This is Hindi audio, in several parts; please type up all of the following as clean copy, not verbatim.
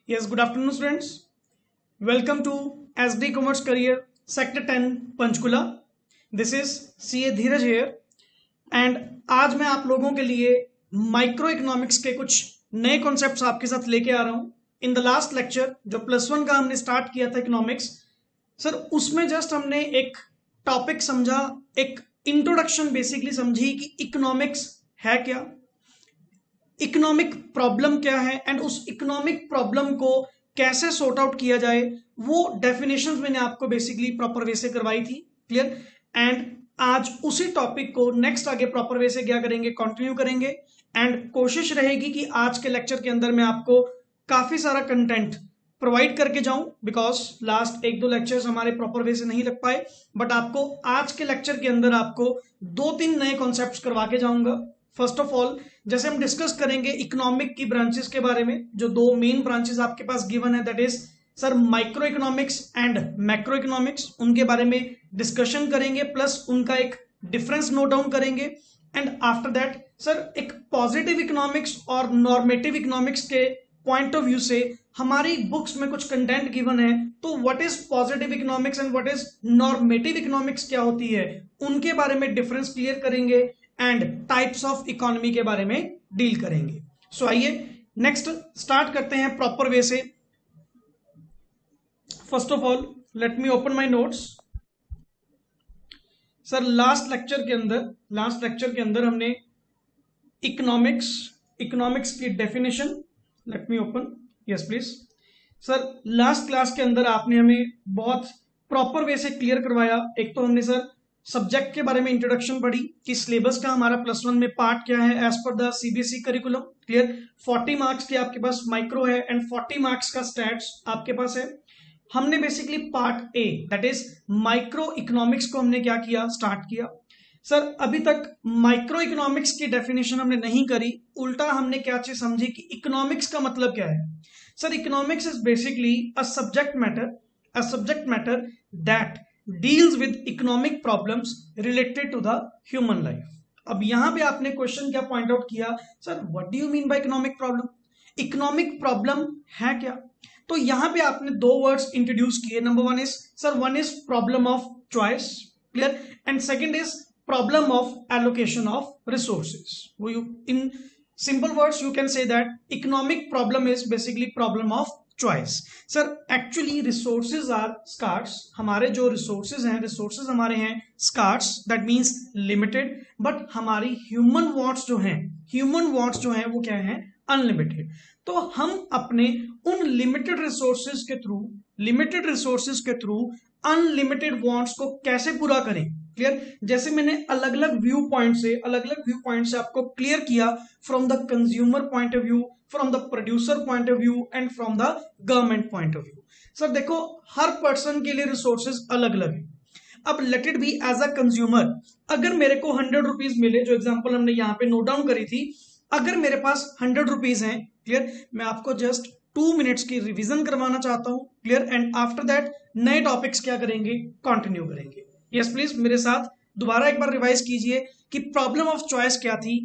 Yes, good afternoon, students. Welcome to SD Commerce Career Sector 10 Panchkula. This is CA Dheeraj here. And आज मैं आप लोगों के लिए माइक्रो इकोनॉमिक्स के कुछ नए कॉन्सेप्ट्स आपके साथ लेके आ रहा हूं. इन द लास्ट लेक्चर जो +1 का हमने स्टार्ट किया था इकोनॉमिक्स, सर उसमें जस्ट हमने एक टॉपिक समझा, एक इंट्रोडक्शन बेसिकली समझी कि इकोनॉमिक्स है क्या, इकोनॉमिक प्रॉब्लम क्या है एंड उस इकोनॉमिक प्रॉब्लम को कैसे सॉर्ट आउट किया जाए. वो डेफिनेशंस मैंने आपको बेसिकली प्रॉपर वे से करवाई थी. क्लियर. एंड आज उसी टॉपिक को नेक्स्ट आगे प्रॉपर वे से क्या करेंगे, कंटिन्यू करेंगे. एंड कोशिश रहेगी कि आज के लेक्चर के अंदर मैं आपको काफी सारा कंटेंट प्रोवाइड करके जाऊं, बिकॉज लास्ट 1-2 लेक्चर्स हमारे प्रॉपर वे से नहीं लग पाए. बट आपको आज के लेक्चर के अंदर आपको 2-3 नए कॉन्सेप्ट्स करवा के जाऊंगा. फर्स्ट ऑफ ऑल, जैसे हम डिस्कस करेंगे इकोनॉमिक की ब्रांचेस के बारे में, जो 2 मेन ब्रांचेस आपके पास गिवन है, that is sir micro economics and macro economics. उनके बारे में डिस्कशन करेंगे, प्लस उनका एक डिफरेंस नोट डाउन करेंगे. एंड आफ्टर दैट सर एक पॉजिटिव इकोनॉमिक्स और नॉर्मेटिव इकोनॉमिक्स के पॉइंट ऑफ व्यू से हमारी बुक्स में कुछ कंटेंट गिवन है, तो what is positive economics and what is normative economics क्या होती है, उनके बारे में डिफरेंस क्लियर करेंगे एंड टाइप्स ऑफ इकोनॉमी के बारे में डील करेंगे. सो आइए नेक्स्ट स्टार्ट करते हैं प्रॉपर वे से. First of all let me open my notes. Sir last lecture के अंदर हमने इकोनॉमिक्स की definition, let me open, yes please. Sir last class के अंदर आपने हमें बहुत प्रॉपर वे से क्लियर करवाया. एक तो हमने सर सब्जेक्ट के बारे में इंट्रोडक्शन पढ़ी कि सिलेबस का हमारा +1 में पार्ट क्या है as per the CBSE curriculum. Clear. 40 marks के आपके पास माइक्रो है एंड 40 मार्क्स का स्टैट्स आपके पास है. हमने basically part A that is micro economics को हमने क्या किया, स्टार्ट किया. सर अभी तक माइक्रो इकोनॉमिक्स की डेफिनेशन हमने नहीं करी, उल्टा हमने क्या चीज समझी कि इकोनॉमिक्स का मतलब क्या है. Sir economics is basically a subject matter that deals with economic problems related to the human life. अब यहां पे आपने क्वेश्चन क्या पॉइंट आउट किया, sir what do you mean by economic problem, economic problem है क्या. तो यहां पे आपने 2 वर्ड्स इंट्रोड्यूस किए. Number 1 is sir, one is problem of choice, clear, and second is problem of allocation of resources. In simple words you can say that economic problem is basically problem of choice. Sir actually resources are scarce. हमारे जो रिसोर्सेज हमारे हैं scars, that means limited. But हमारी ह्यूमन वांट्स जो हैं वो क्या है, अनलिमिटेड. तो हम अपने उन लिमिटेड रिसोर्सेज के थ्रू अनलिमिटेड वांट्स को कैसे पूरा करें. क्लियर. जैसे मैंने अलग अलग व्यू पॉइंट से आपको क्लियर किया, from the consumer point of view, from the producer point of view and from the government point of view. Sir देखो हर पर्सन के लिए रिसोर्सेज अलग अलग है. अब let it be as a consumer, अगर मेरे को 100 रुपीज मिले, जो एग्जांपल हमने यहाँ पे नोट डाउन करी थी, अगर मेरे पास 100 रुपीज हैं, क्लियर, मैं आपको जस्ट 2 मिनट्स की रिवीजन करवाना चाहता हूं. क्लियर. एंड आफ्टर दैट नए टॉपिक्स क्या करेंगे, कंटिन्यू करेंगे. यस प्लीज मेरे साथ दोबारा एक बार रिवाइज कीजिए कि प्रॉब्लम ऑफ चॉइस क्या थी.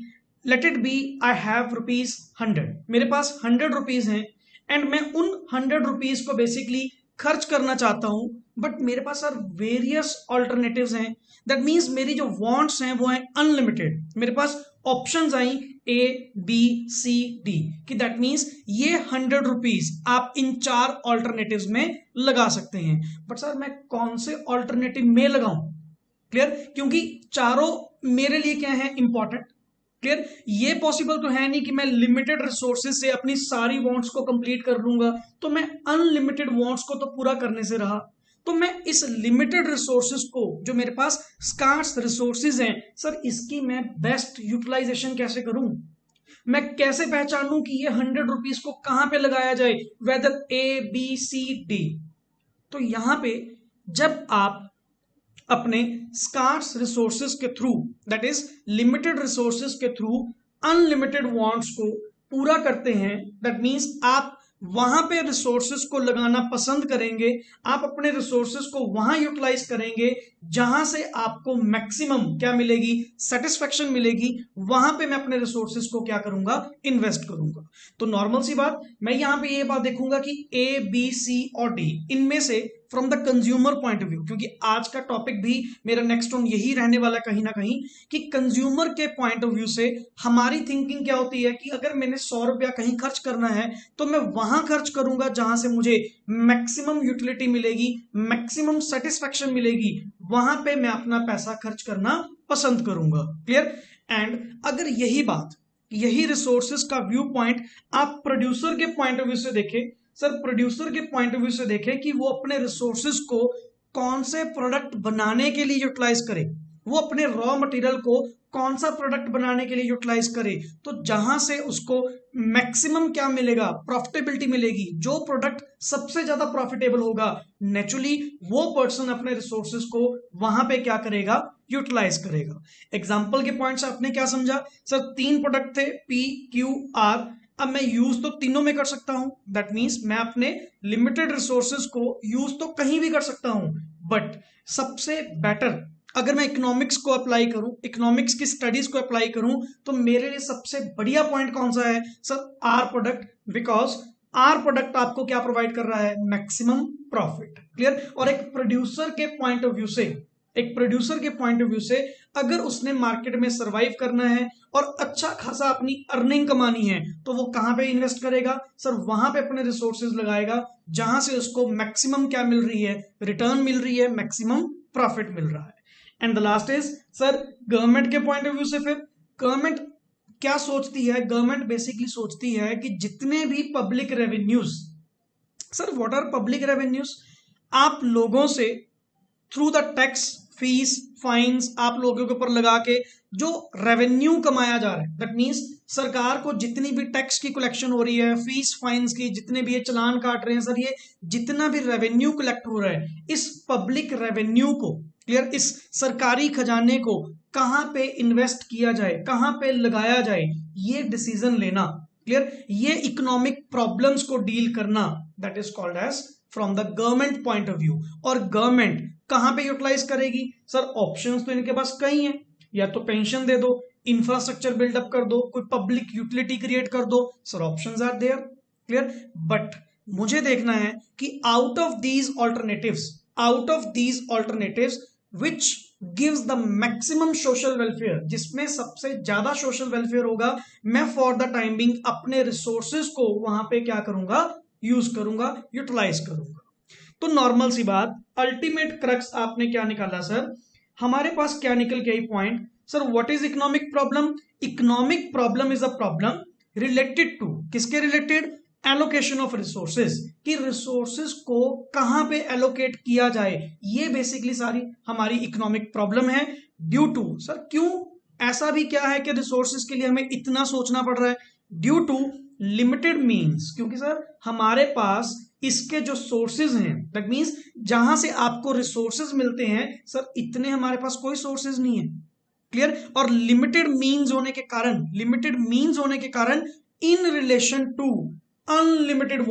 Let it be I have ₹100. मेरे पास 100 रुपीज हैं एंड मैं उन 100 रुपीज को बेसिकली खर्च करना चाहता हूं, बट मेरे पास सर वेरियस ऑल्टरनेटिव्स हैं. दैट मींस मेरी जो वांट्स हैं वो हैं अनलिमिटेड. मेरे पास ऑप्शंस आई ABCD कि दैट मींस ये 100 रुपीज आप इन 4 ऑल्टरनेटिव्स में लगा सकते हैं. बट सर मैं कौन से ऑल्टरनेटिव में लगाऊं. क्लियर. क्योंकि चारों मेरे लिए क्या है, इंपॉर्टेंट. क्लियर. ये पॉसिबल तो है नहीं कि मैं लिमिटेड रिसोर्सेज से अपनी सारी वांट्स को कंप्लीट कर लूंगा, तो मैं अनलिमिटेड वांट्स को तो पूरा करने से रहा. तो मैं इस लिमिटेड रिसोर्सेज को, जो मेरे पास स्कार्स रिसोर्सेज हैं, सर इसकी मैं बेस्ट यूटिलाइजेशन कैसे करूं. मैं कैसे पहचानूं कि ये 100 रुपीज को कहां पे लगाया जाए, वेदर ABCD. तो यहां पे जब आप अपने स्कार्स रिसोर्सेज के through, that is limited resources के थ्रू अनलिमिटेड वांट्स को पूरा करते हैं, दैट मींस आप वहां पे रिसोर्सेज को लगाना पसंद करेंगे, आप अपने रिसोर्सेज को वहां यूटिलाइज करेंगे जहां से आपको मैक्सिमम क्या मिलेगी, सेटिस्फेक्शन मिलेगी, वहां पे मैं अपने रिसोर्सेज को क्या करूंगा, इन्वेस्ट करूंगा। तो नॉर्मल सी बात, मैं यहां पे ये बात देखूंगा कि ए बी सी और डी इनमें से from the consumer point of view, क्योंकि आज का टॉपिक भी मेरा नेक्स्ट ऑन यही रहने वाला कहीं ना कहीं कि कंज्यूमर के पॉइंट ऑफ व्यू से हमारी थिंकिंग क्या होती है कि अगर मैंने 100 रुपया कहीं खर्च करना है तो मैं वहां खर्च करूंगा जहां से मुझे मैक्सिमम यूटिलिटी मिलेगी, मैक्सिमम सेटिस्फेक्शन मिलेगी, वहां पे मैं अपना पैसा खर्च करना पसंद करूंगा। क्लियर? एंड अगर यही रिसोर्सेज का व्यू पॉइंट आप प्रोड्यूसर के पॉइंट ऑफ व्यू से देखें, सर प्रोड्यूसर के पॉइंट ऑफ व्यू से देखें कि वो अपने रिसोर्सेज को कौन से प्रोडक्ट बनाने के लिए यूटिलाइज करे, वो अपने रॉ मटेरियल को कौन सा प्रोडक्ट बनाने के लिए यूटिलाइज करे, तो जहां से उसको मैक्सिमम क्या मिलेगा, प्रॉफिटेबिलिटी मिलेगी, जो प्रोडक्ट सबसे ज्यादा प्रॉफिटेबल होगा, नेचुरली वो पर्सन अपने रिसोर्सेज को वहां पे क्या करेगा, यूटिलाइज करेगा। एग्जांपल के पॉइंट से आपने क्या समझा, सर 3 प्रोडक्ट थे पी क्यू आर, अब मैं यूज तो तीनों में कर सकता हूं, दैट मींस मैं अपने लिमिटेड रिसोर्सेज को यूज तो कहीं भी कर सकता हूं, बट सबसे बेटर अगर मैं इकोनॉमिक्स को अप्लाई करूं, इकोनॉमिक्स की स्टडीज को अप्लाई करूं, तो मेरे लिए सबसे बढ़िया पॉइंट कौन सा है, sir our product, because our product आपको क्या प्रोवाइड कर रहा है, मैक्सिमम प्रॉफिट। क्लियर? और एक प्रोड्यूसर के पॉइंट ऑफ व्यू से अगर उसने मार्केट में सरवाइव करना है और अच्छा खासा अपनी अर्निंग कमानी है, तो वो कहां पे इन्वेस्ट करेगा, सर वहां पे अपने रिसोर्सेज लगाएगा जहां से उसको मैक्सिमम क्या मिल रही है, रिटर्न मिल रही है, मैक्सिमम प्रॉफिट मिल रहा है। And the last is sir government के पॉइंट ऑफ व्यू से, फिर गवर्नमेंट क्या सोचती है, गवर्नमेंट बेसिकली सोचती है कि जितने भी public revenues, sir what are public revenues, आप लोगों से through the tax, fees, fines आप लोगों के ऊपर लगा के जो रेवेन्यू कमाया जा रहा है, दैट मींस सरकार को जितनी भी टैक्स की कलेक्शन हो रही है, फीस फाइन्स की, जितने भी ये चलान काट रहे हैं, सर ये जितना भी रेवेन्यू कलेक्ट हो रहा है, इस पब्लिक रेवेन्यू को, क्लियर, इस सरकारी खजाने को कहां पे इन्वेस्ट किया जाए, कहां पे लगाया जाए, ये डिसीजन लेना, क्लियर, ये इकोनॉमिक प्रॉब्लम्स को डील करना, that is called as from the government point of view. और गवर्नमेंट कहां पे यूटिलाइज करेगी, सर ऑप्शंस तो इनके पास कई हैं, या तो पेंशन दे दो, इंफ्रास्ट्रक्चर बिल्डअप कर दो, कोई पब्लिक यूटिलिटी क्रिएट कर दो, sir options are there. Clear? But मुझे देखना है कि out of these alternatives which gives the maximum social welfare, जिसमें सबसे ज्यादा सोशल वेलफेयर होगा, मैं फॉर द टाइम बिंग अपने रिसोर्सेज को वहां पे क्या करूंगा, यूज करूंगा, यूटिलाइज करूंगा। तो नॉर्मल सी बात, अल्टीमेट क्रक्स आपने क्या निकाला सर, हमारे पास क्या निकल के आई point, sir what is economic problem, economic problem is a problem related to, किसके रिलेटेड, एलोकेशन ऑफ रिसोर्सेज, कि रिसोर्सेज को कहां पे एलोकेट किया जाए, ये बेसिकली सारी हमारी इकोनॉमिक प्रॉब्लम है। ड्यू टू, सर क्यों ऐसा भी क्या है कि रिसोर्सेज के लिए हमें इतना सोचना पड़ रहा है, ड्यू टू लिमिटेड मीन्स, क्योंकि सर हमारे पास इसके जो सोर्सेज हैं, दैट मींस जहां से आपको रिसोर्सेज मिलते हैं, सर इतने हमारे पास कोई सोर्सेज नहीं है। क्लियर? और लिमिटेड मीन्स होने के कारण in relation to unlimited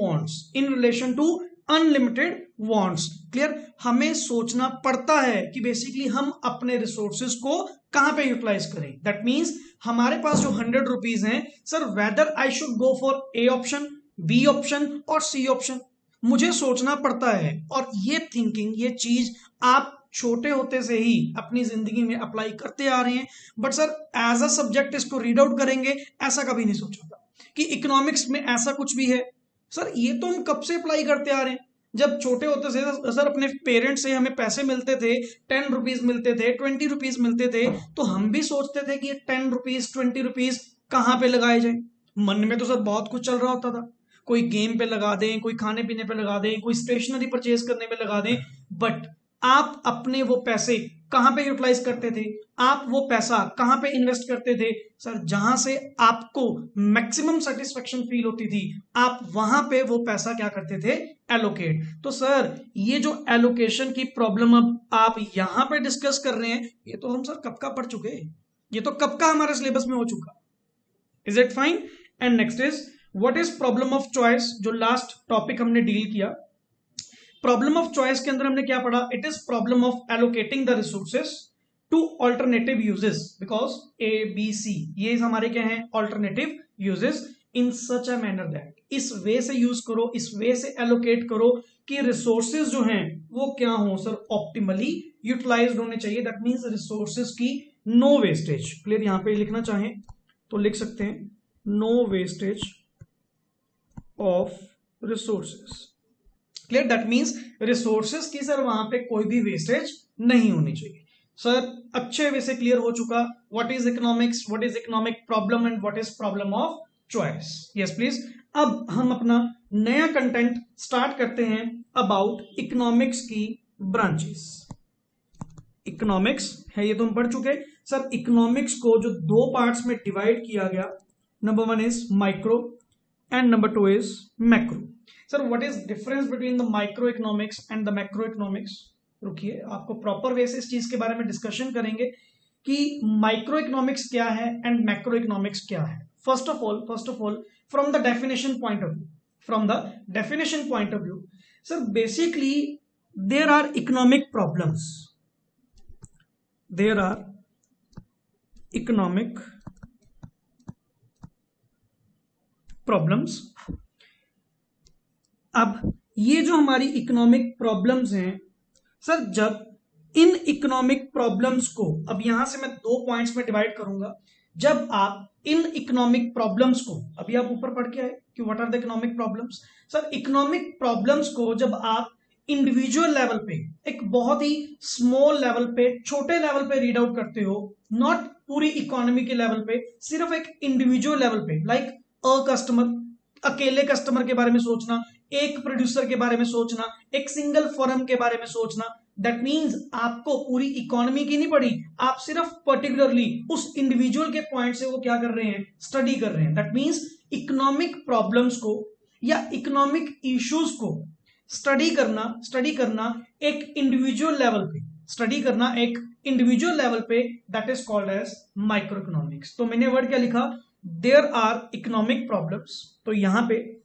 wants, clear, हमें सोचना पड़ता है कि बेसिकली हम अपने रिसोर्सेज को कहां पे यूटिलाइज करें। दैट मींस हमारे पास जो 100 रुपीज हैं, sir whether I should go for A option, B option और सी ऑप्शन, मुझे सोचना पड़ता है। और ये थिंकिंग, ये चीज आप छोटे होते से ही अपनी जिंदगी में अप्लाई करते आ रहे हैं, but sir as a subject इसको रीड आउट करेंगे, ऐसा कभी नहीं सोचा था कि इकोनॉमिक्स में ऐसा कुछ भी है। सर ये तो हम कब से अप्लाई करते आ रहे हैं, जब छोटे होते से सर अपने पेरेंट्स से हमें पैसे मिलते थे, 10 रुपीज मिलते थे, 20 रुपीज मिलते थे, तो हम भी सोचते थे कि ये 10 रुपीज 20 रुपीज कहां पे लगाए जाए। मन में तो सर बहुत कुछ चल रहा होता था, कोई गेम पे लगा दें, कोई खाने पीने पे लगा दें, कोई स्टेशनरी परचेज करने पे लगा दें, बट आप अपने वो पैसे कहां पे यूटिलाइज करते थे, आप वो पैसा कहां पे इन्वेस्ट करते थे, सर जहां से आपको मैक्सिमम सेटिस्फेक्शन फील होती थी, आप वहां पे वो पैसा क्या करते थे, एलोकेट। तो सर ये जो एलोकेशन की प्रॉब्लम अब आप यहां पे डिस्कस कर रहे हैं, ये तो हम सर कब का पढ़ चुके, ये तो कब का हमारे सिलेबस में हो चुका। Is it fine? And next is what is problem of choice, जो लास्ट टॉपिक हमने डील किया। प्रॉब्लम ऑफ चॉइस के अंदर हमने क्या पढ़ा, it is problem of allocating the resources to alternative uses, because A B C ये हमारे क्या हैं, alternative uses, in such a manner that, इस वे से यूज करो, इस वे से एलोकेट करो कि रिसोर्सेज जो हैं वो क्या हो सर, ऑप्टिमली यूटिलाइज्ड होने चाहिए। दैट मींस रिसोर्सेज की नो वेस्टेज। क्लियर, यहां पे लिखना चाहें तो लिख सकते हैं no wastage of resources. Clear, that means resources की सर वहां पे कोई भी वेस्टेज नहीं होनी चाहिए। सर अच्छे वे से क्लियर हो चुका what is economics, what is economic problem and what is problem of choice. Yes please. अब हम अपना नया कंटेंट स्टार्ट करते हैं अबाउट इकोनॉमिक्स की ब्रांचेस। इकोनॉमिक्स है ये तो हम पढ़ चुके सर। इकोनॉमिक्स को जो दो पार्ट्स में डिवाइड किया गया, number one is micro and number two is macro. Sir what is difference between the micro economics and the macro economics. रुकिए, आपको प्रॉपर वे से इस चीज के बारे में डिस्कशन करेंगे कि माइक्रो इकोनॉमिक्स क्या है एंड मैक्रो इकोनॉमिक्स क्या है। First of all from the definition point of view, sir basically there are economic problems, there are economic problems. अब ये जो हमारी इकोनॉमिक प्रॉब्लम्स हैं सर, जब इन इकोनॉमिक प्रॉब्लम्स को, अब यहां से मैं दो पॉइंट्स में डिवाइड करूंगा, जब आप इन इकोनॉमिक प्रॉब्लम्स को, अभी आप ऊपर पढ़ के आए कि what are the economic problems. Sir economic problems को जब आप इंडिविजुअल लेवल पे, एक बहुत ही स्मॉल लेवल पे, छोटे लेवल पे रीड आउट करते हो, नॉट पूरी इकोनॉमी के लेवल पे, सिर्फ एक इंडिविजुअल लेवल पे, लाइक अ कस्टमर, अकेले कस्टमर के बारे में सोचना, एक प्रोड्यूसर के बारे में सोचना, एक सिंगल फर्म के बारे में सोचना। दैट मीन्स आपको पूरी इकोनॉमी की नहीं पड़ी, आप सिर्फ पर्टिकुलरली उस इंडिविजुअल के पॉइंट से वो क्या कर रहे हैं, स्टडी कर रहे हैं। दैट मीन्स इकोनॉमिक प्रॉब्लम्स को या इकोनॉमिक इश्यूज को स्टडी करना एक इंडिविजुअल लेवल पे, that is called as micro economics. तो मैंने वर्ड क्या लिखा, देयर आर इकोनॉमिक प्रॉब्लम्स। तो यहां पे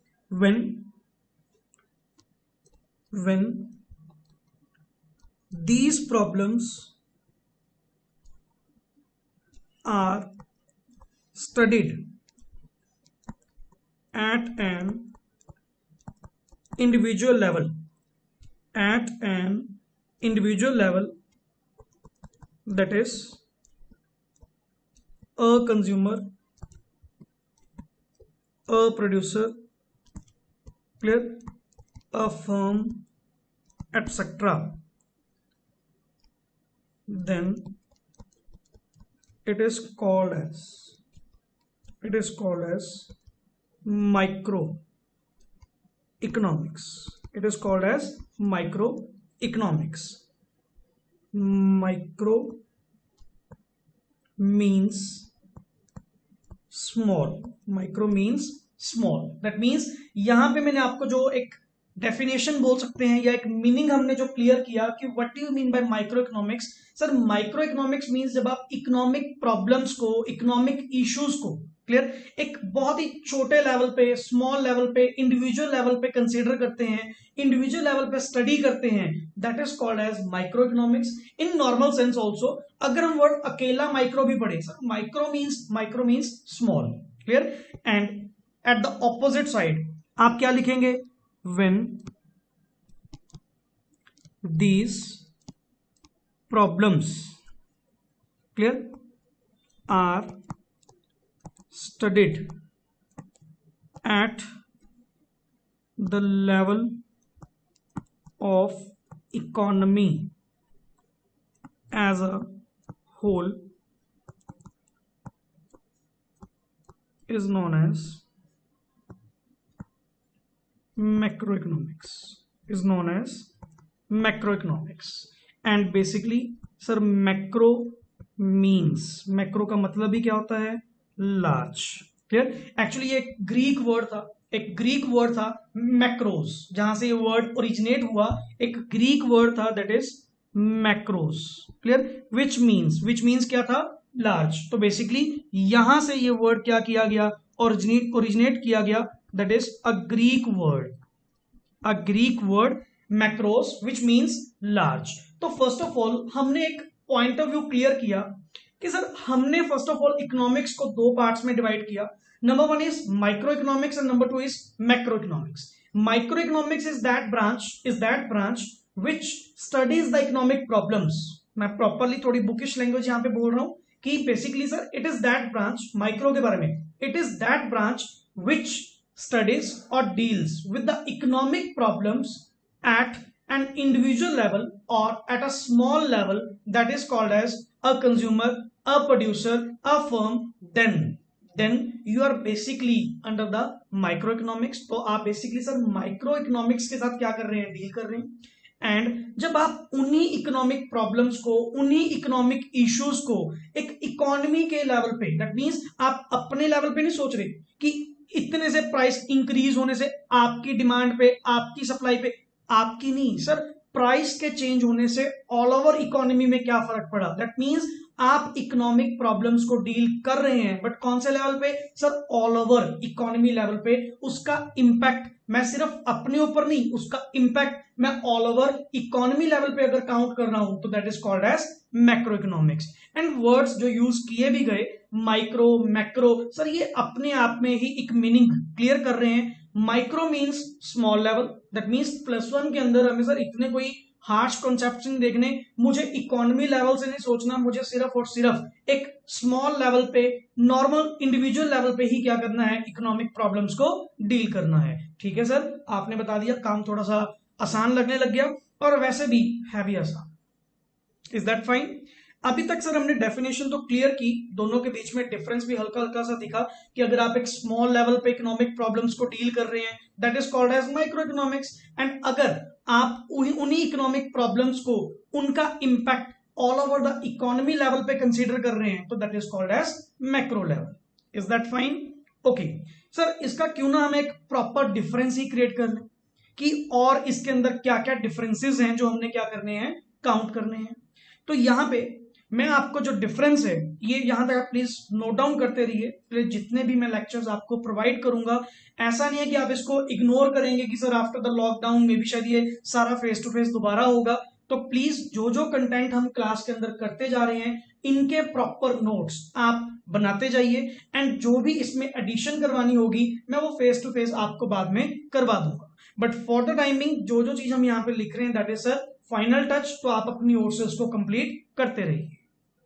when these problems are studied at an individual level, that is a consumer, a producer, clear, a firm, etc., then it is called as microeconomics. Micro means small. That means यहां पे मैंने आपको जो एक डेफिनेशन बोल सकते हैं या एक मीनिंग हमने जो क्लियर किया कि what do you mean by micro economics. Sir micro economics means जब आप इकोनॉमिक प्रॉब्लम्स को, इकोनॉमिक इश्यूज को, क्लियर, एक बहुत ही छोटे लेवल पे, स्मॉल लेवल पे, इंडिविजुअल लेवल पे कंसीडर करते हैं, इंडिविजुअल लेवल पे स्टडी करते हैं, that is called as micro economics. In normal sense also, अगर हम वर्ड अकेला माइक्रो भी पढ़े, sir micro means small, clear. And at the opposite side आप क्या लिखेंगे, when these problems, clear, are studied at the level of economy as a whole is known as macroeconomics. And basically sir macro का मतलब ही क्या होता है, लार्ज, क्लियर। एक्चुअली ये एक ग्रीक वर्ड था मैक्रोस, जहां से ये वर्ड ओरिजिनेट हुआ, एक ग्रीक वर्ड था, that is macros, clear, which means क्या था, लार्ज। तो बेसिकली यहां से ये वर्ड क्या किया गया, ओरिजिनेट किया गया that is a Greek word macros which means large. तो फर्स्ट ऑफ ऑल हमने एक पॉइंट ऑफ व्यू क्लियर किया कि सर हमने फर्स्ट ऑफ ऑल इकोनॉमिक्स को दो पार्ट्स में डिवाइड किया. Number one is micro economics and number two is macro economics. Micro economics is that branch which studies the economic problems. मैं प्रॉपरली थोड़ी बुकिश लैंग्वेज यहां पे बोल रहा हूं कि basically sir it is that branch, micro के बारे में, it is that branch which studies और deals with the economic problems at an individual level or at a small level, that is called as a consumer, a producer, a firm. Then you are basically under the microeconomics. तो आप बेसिकली सर माइक्रो इकोनॉमिक्स के साथ क्या कर रहे हैं, डील कर रहे हैं. एंड जब आप उन्हीं इकोनॉमिक प्रॉब्लम्स को, उन्हीं इकोनॉमिक इश्यूज को एक इकोनॉमी के लेवल पे, दैट मीन्स आप अपने लेवल पे नहीं सोच रहे कि इतने से प्राइस इंक्रीज होने से आपकी डिमांड पे, आपकी सप्लाई पे, आपकी नहीं सर, प्राइस के चेंज होने से ऑल ओवर इकोनॉमी में क्या फर्क पड़ा. दैट मींस आप इकोनॉमिक प्रॉब्लम्स को डील कर रहे हैं, बट कौन से लेवल पे sir, all over economy level पे. उसका इंपैक्ट मैं सिर्फ अपने ऊपर नहीं, उसका इंपैक्ट मैं ऑल ओवर इकोनॉमी लेवल पे अगर काउंट कर रहा हूं तो that is called as macro economics. And words जो यूज किए भी गए, माइक्रो, मैक्रो, सर ये अपने आप में ही एक मीनिंग क्लियर कर रहे हैं. Micro means small level, that means +1 के अंदर हमें सर इतने कोई हार्श कॉन्सेप्ट नहीं देखने, मुझे इकोनॉमी लेवल से नहीं सोचना, मुझे सिर्फ और सिर्फ एक स्मॉल लेवल पे, नॉर्मल इंडिविजुअल लेवल पे ही क्या करना है, इकोनॉमिक प्रॉब्लम्स को डील करना है. ठीक है सर, आपने बता दिया, काम थोड़ा सा आसान लगने लग गया और वैसे भी है भी आसान. Is that fine? अभी तक सर हमने डेफिनेशन तो क्लियर की, दोनों के बीच में डिफरेंस भी हल्का हल्का सा दिखा कि अगर आप एक स्मॉल लेवल पे इकोनॉमिक प्रॉब्लम्स को डील कर रहे हैं that is called as micro economics, and अगर आप उन्हीं इकोनॉमिक प्रॉब्लम्स को, उनका impact all over the economy level पे कंसीडर कर रहे हैं तो that is called as macro level. Is that fine? Okay sir, इसका क्यों ना हम एक प्रॉपर डिफरेंस ही क्रिएट कर लें कि और इसके अंदर क्या क्या डिफरेंसेस हैं जो हमने क्या करने हैं, काउंट करने हैं. तो यहां पे मैं आपको जो डिफरेंस है, ये यहां तक आप प्लीज नोट डाउन करते रहिए. जितने भी मैं लेक्चर्स आपको प्रोवाइड करूंगा, ऐसा नहीं है कि आप इसको इग्नोर करेंगे कि सर आफ्टर द लॉकडाउन में भी शायद ये सारा फेस टू फेस दोबारा होगा. तो प्लीज जो जो कंटेंट हम क्लास के अंदर करते जा रहे हैं, इनके प्रॉपर नोट्स आप बनाते जाइए, एंड जो भी इसमें एडिशन करवानी होगी मैं वो फेस टू फेस आपको बाद में करवा दूंगा. बट फॉर द टाइमिंग जो जो चीज हम यहाँ पे लिख रहे हैं that is sir final touch, तो आप अपनी ओर से उसको कंप्लीट करते रहिए.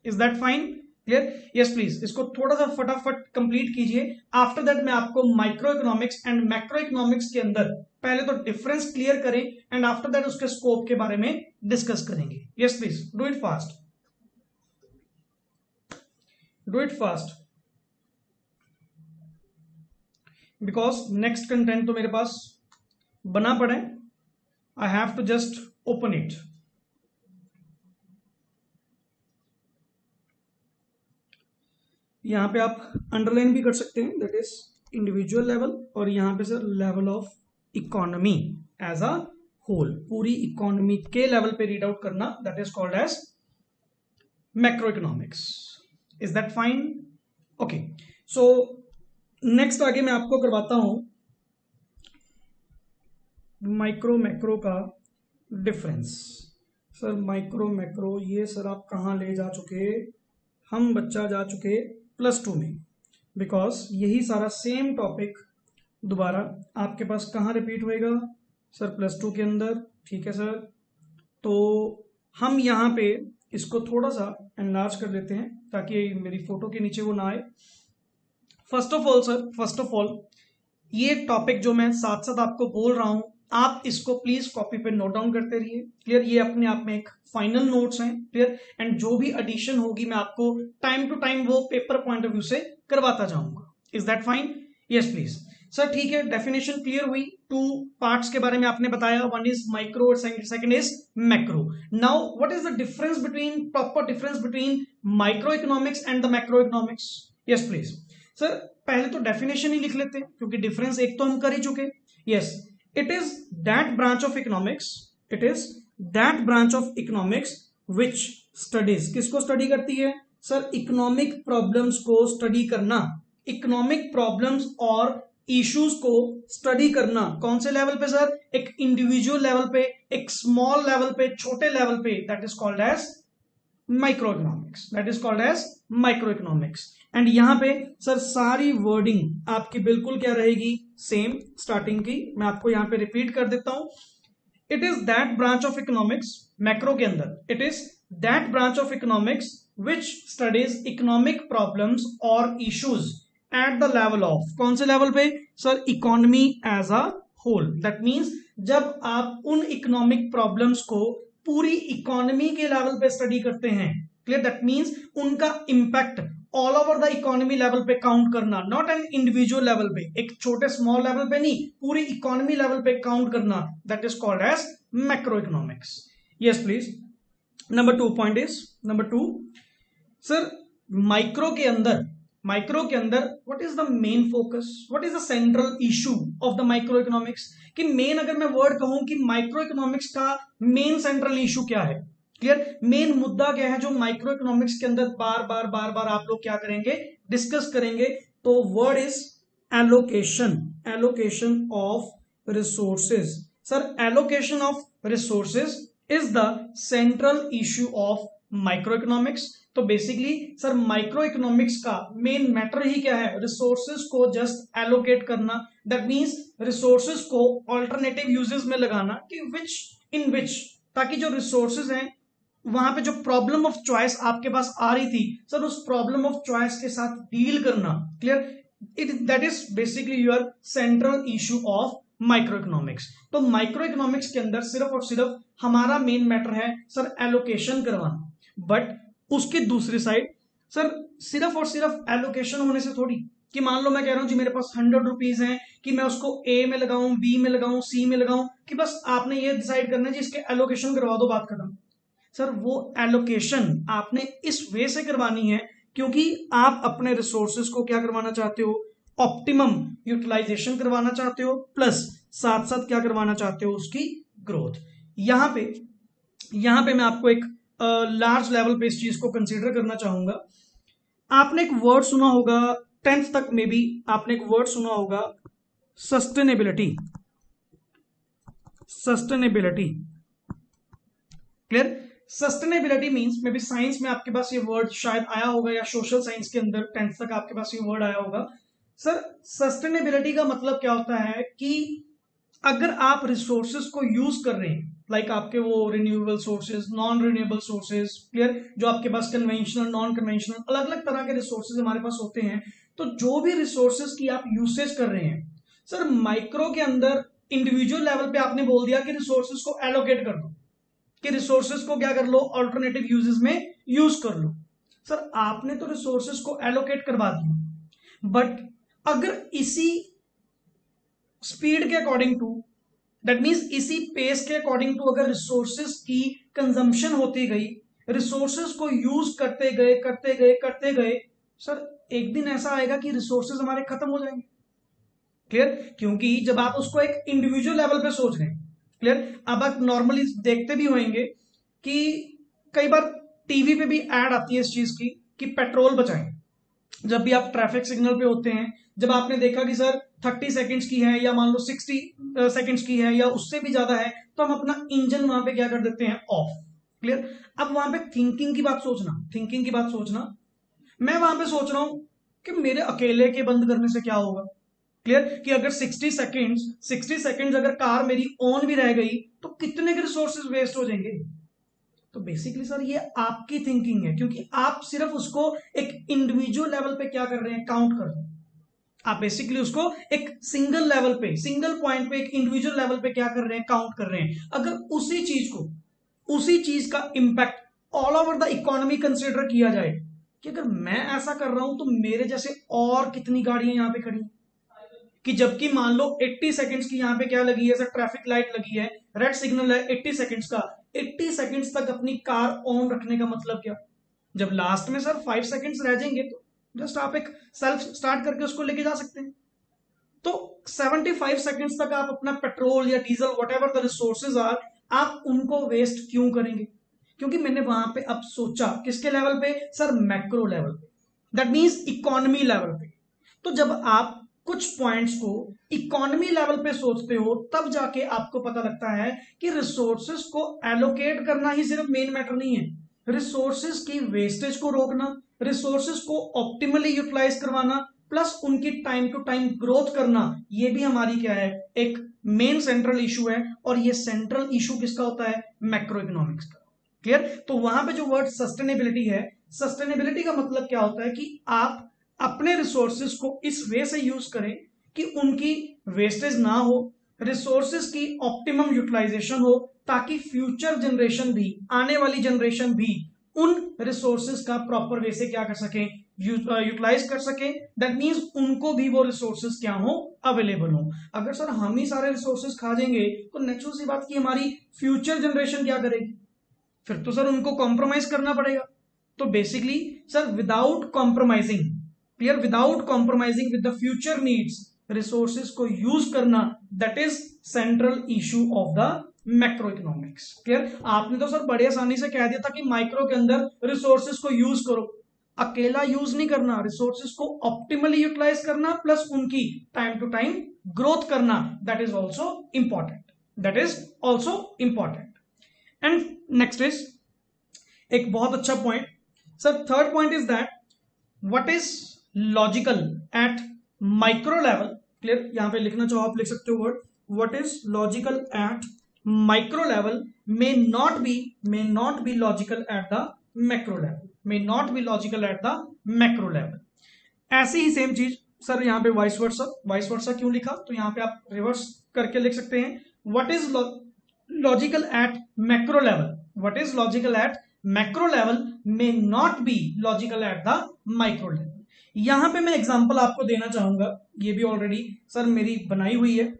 Is that fine? Clear? Yes please, इसको थोड़ा सा फटाफट कंप्लीट कीजिए. आफ्टर दैट मैं आपको micro economics and macro economics के अंदर पहले तो डिफरेंस क्लियर करें एंड आफ्टर दैट उसके स्कोप के बारे में डिस्कस करेंगे. Yes please, do it fast, do it fast, because next content तो मेरे पास बना पड़े. I have to just open it. यहां पे आप अंडरलाइन भी कर सकते हैं, दैट इज इंडिविजुअल लेवल, और यहां पे sir level of economy as a whole, पूरी इकोनॉमी के लेवल पे रीड आउट करना, that is called as macro economics. Is that fine? Okay, so next आगे मैं आपको करवाता हूं माइक्रो मैक्रो का डिफरेंस. सर माइक्रो मैक्रो ये सर आप कहां ले जा चुके, हम बच्चा जा चुके +2 में, बिकॉज यही सारा सेम टॉपिक दोबारा आपके पास कहाँ रिपीट होएगा सर, +2 के अंदर. ठीक है सर, तो हम यहाँ पे इसको थोड़ा सा एनलार्ज कर लेते हैं ताकि मेरी फोटो के नीचे वो ना आए. First of all sir, first of all ये टॉपिक जो मैं साथ साथ आपको बोल रहा हूं, आप इसको प्लीज कॉपी पे नोट डाउन करते रहिए. क्लियर? ये अपने आप में एक फाइनल नोट्स हैं. क्लियर? एंड जो भी एडिशन होगी मैं आपको टाइम टू टाइम वो पेपर पॉइंट ऑफ व्यू से करवाता जाऊंगा. Is that fine? Yes please sir. ठीक है, डेफिनेशन क्लियर हुई. 2 पार्ट्स के बारे में आपने बताया, वन इज माइक्रो और second is macro. Now what is the difference between, proper difference between micro economics and the macro economics? Yes please sir, पहले तो डेफिनेशन ही लिख लेते हैं क्योंकि डिफरेंस एक तो हम कर ही चुके. Yes, it is that branch of economics, it is that branch of economics which studies, किसको स्टडी करती है सर? इकोनॉमिक प्रॉब्लम्स को स्टडी करना. इकोनॉमिक प्रॉब्लम्स और इश्यूज को स्टडी करना कौन से लेवल पे सर, एक इंडिविजुअल लेवल पे, एक स्मॉल लेवल पे, छोटे लेवल पे, that is called as micro economics, that is called as micro economics. And यहां पे सर सारी वर्डिंग आपकी बिल्कुल क्या रहेगी, सेम स्टार्टिंग की। मैं आपको यहां पे रिपीट कर देता हूं, it is that branch of economics, macro के अंदर it is that branch of economics which studies economic problems or issues at the level of, कौन से लेवल पे sir, economy as a whole. That means जब आप उन इकोनॉमिक प्रॉब्लम्स को पूरी इकोनॉमी के लेवल पे स्टडी करते हैं, क्लियर, दैट मीन्स उनका impact all over the economy level पे काउंट करना, नॉट एन इंडिविजुअल लेवल पे, एक छोटे स्मॉल लेवल पे नहीं, पूरी इकोनॉमी लेवल पे काउंट करना, that is called as macro economics. Yes please. Number 2 point is, number 2 sir, micro के अंदर what is the main focus, what is the central issue of the micro economics, कि मेन अगर मैं वर्ड कहूं कि माइक्रो इकोनॉमिक्स का मेन सेंट्रल इशू क्या है, क्लियर, मेन मुद्दा क्या है जो माइक्रो इकोनॉमिक्स के अंदर बार बार आप लोग क्या करेंगे, डिस्कस करेंगे, तो word is allocation of resources. Sir allocation of resources is the central issue of micro economics. तो बेसिकली सर माइक्रो इकोनॉमिक्स का मेन मैटर ही क्या है, रिसोर्सेज को जस्ट एलोकेट करना, दैट मींस रिसोर्सेज को ऑल्टरनेटिव यूजेस में लगाना, कि विच ताकि जो रिसोर्सेज हैं वहां पे जो प्रॉब्लम ऑफ चॉइस आपके पास आ रही थी सर, उस प्रॉब्लम ऑफ चॉइस के साथ डील करना, clear, that is basically your central issue of micro economics. तो माइक्रो इकोनॉमिक्स के अंदर सिर्फ और सिर्फ हमारा मेन मैटर है सर एलोकेशन करवाना, बट उसके दूसरी साइड सर सिर्फ और सिर्फ एलोकेशन होने से थोड़ी, कि मान लो मैं कह रहा हूं जी मेरे पास 100 रुपीज हैं, कि मैं उसको ए में लगाऊं, बी में लगाऊं, सी में लगाऊं, कि बस आपने ये डिसाइड करना है जी इसके एलोकेशन करवा दो, बात खत्म। सर वो एलोकेशन आपने इस वे से करवानी है क्योंकि आप अपने रिसोर्सेज को क्या करवाना चाहते हो, ऑप्टिमम यूटिलाइजेशन करवाना चाहते हो, प्लस साथ साथ क्या करवाना चाहते हो, उसकी ग्रोथ। यहां पे मैं आपको एक लार्ज लेवल पे इस चीज को कंसीडर करना चाहूंगा। आपने एक वर्ड सुना होगा 10th तक में भी, आपने एक वर्ड सुना होगा sustainability, clear, sustainability means may be science में आपके पास ये वर्ड शायद आया होगा, या सोशल साइंस के अंदर 10th तक आपके पास ये वर्ड आया होगा। सर सस्टेनेबिलिटी का मतलब क्या होता है कि अगर आप रिसोर्सेज को यूज कर रहे हैं, लाइक आपके वो renewable sources, non renewable sources, clear, जो आपके पास कन्वेंशनल, नॉन कन्वेंशनल, अलग अलग तरह के रिसोर्सेज हमारे पास होते हैं। तो जो भी रिसोर्सेज की आप यूसेज कर रहे हैं सर, माइक्रो के अंदर इंडिविजुअल लेवल पे आपने बोल दिया कि रिसोर्सेज को एलोकेट कर दो, कि रिसोर्सेज को क्या कर लो, ऑल्टरनेटिव यूजेस में यूज कर लो। सर आपने तो रिसोर्सेज को एलोकेट करवा दिया, बट अगर इसी स्पीड के अकॉर्डिंग टू, दैट मीन्स इसी पेस के अकॉर्डिंग टू अगर रिसोर्सेज की कंजम्पशन होती गई, रिसोर्सेज को यूज करते गए सर एक दिन ऐसा आएगा कि रिसोर्सेज हमारे खत्म हो जाएंगे, क्लियर, क्योंकि जब आप उसको एक इंडिविजुअल लेवल पे सोच रहे हैं, क्लियर, अब आप नॉर्मली देखते भी होंगे कि कई बार टीवी पे भी एड आती है इस चीज की कि पेट्रोल बचाएं। जब भी आप ट्रैफिक सिग्नल पे होते हैं, जब आपने देखा कि सर 30 सेकंड्स की है, या मान लो 60 सेकंड्स की है, या उससे भी ज्यादा है, तो हम अपना इंजन वहां पे क्या कर देते हैं, ऑफ, क्लियर। अब वहां पे थिंकिंग की बात सोचना, मैं वहां पे सोच रहा हूं कि मेरे अकेले के बंद करने से क्या होगा, क्लियर, कि अगर 60 सेकंड्स अगर कार मेरी ऑन भी रह गई तो कितने के रिसोर्सेज वेस्ट हो जाएंगे। तो बेसिकली सर ये आपकी थिंकिंग है, क्योंकि आप सिर्फ उसको एक इंडिविजुअल लेवल पे क्या कर रहे हैं, काउंट कर रहे हैं। आप बेसिकली उसको एक सिंगल लेवल पे, सिंगल पॉइंट पे, एक इंडिविजुअल लेवल पे क्या कर रहे हैं, काउंट कर रहे हैं। अगर उसी चीज का impact all over the economy consider किया जाए, कि अगर मैं ऐसा कर रहा हूं तो मेरे जैसे और कितनी गाड़ियां यहां पे खड़ी, कि जबकि मान लो 80 सेकंड्स की यहां पे क्या लगी है सर, ट्रैफिक लाइट लगी है, रेड सिग्नल है 80 सेकंड्स का, 80 सेकंड्स तक अपनी कार ऑन रखने का मतलब क्या, जब लास्ट में सर 5 सेकंड्स रह जाएंगे तो जस्ट आप एक सेल्फ स्टार्ट करके उसको लेके जा सकते हैं। तो 75 सेकंड्स तक आप अपना पेट्रोल या diesel whatever the resources are, आप उनको वेस्ट क्यों करेंगे, क्योंकि मैंने वहां पे अब सोचा किसके लेवल पे सर, मैक्रो लेवल पे, दैट मीन्स इकोनॉमी लेवल पे। तो जब आप कुछ पॉइंट्स को इकोनॉमी लेवल पे सोचते हो, तब जाके आपको पता लगता है कि रिसोर्सेज को एलोकेट करना ही सिर्फ मेन मैटर नहीं है, रिसोर्सेज की वेस्टेज को रोकना, रिसोर्सेज को ऑप्टिमली यूटिलाइज करवाना, प्लस उनकी टाइम टू टाइम ग्रोथ करना, ये भी हमारी क्या है, एक मेन सेंट्रल इशू है। और ये सेंट्रल इशू किसका होता है, मैक्रो इकोनॉमिक्स का। क्लियर? तो वहां पे जो वर्ड सस्टेनेबिलिटी है, सस्टेनेबिलिटी का मतलब क्या होता है कि आप अपने रिसोर्सेज को इस वे से यूज करें कि उनकी वेस्टेज ना हो, रिसोर्सेज की ऑप्टिमम यूटिलाइजेशन हो, ताकि फ्यूचर जनरेशन भी, आने वाली जनरेशन भी उन रिसोर्सेज का प्रॉपर वे से क्या कर सके, यूटिलाइज कर सके। दैट मीन्स उनको भी वो रिसोर्सेज क्या हो, अवेलेबल हो। अगर सर हम ही सारे रिसोर्सेज खा जाएंगे तो नेचुरल सी बात की हमारी फ्यूचर जनरेशन क्या करेगी, फिर तो सर उनको कॉम्प्रोमाइज करना पड़ेगा। तो basically sir without compromising, clear, without compromising with the future needs, resources को यूज करना, that is central issue of the macro economics. Clear? आपने तो सर बड़े आसानी से कह दिया था कि माइक्रो के अंदर रिसोर्सेज को यूज करो, अकेला यूज नहीं करना, रिसोर्सेज को ऑप्टिमली यूटिलाइज करना, प्लस उनकी टाइम टू टाइम ग्रोथ करना, that is also important, that is also important. And next is एक बहुत अच्छा point sir, third point is that what is logical eight micro level. Clear? यहां पे लिखना चाहो आप लिख सकते हो word, what is logical eight micro level may not be logical at the macro level, may not be logical at the macro level। ऐसे ही सेम चीज सर यहाँ पे वाइस वर्सा क्यों लिखा, तो यहाँ पे आप रिवर्स करके लिख सकते हैं, what is logical at macro level, what is logical at macro level may not be logical at the micro level. यहां पे मैं एग्जांपल आपको देना चाहूंगा, ये भी ऑलरेडी सर मेरी बनाई हुई है।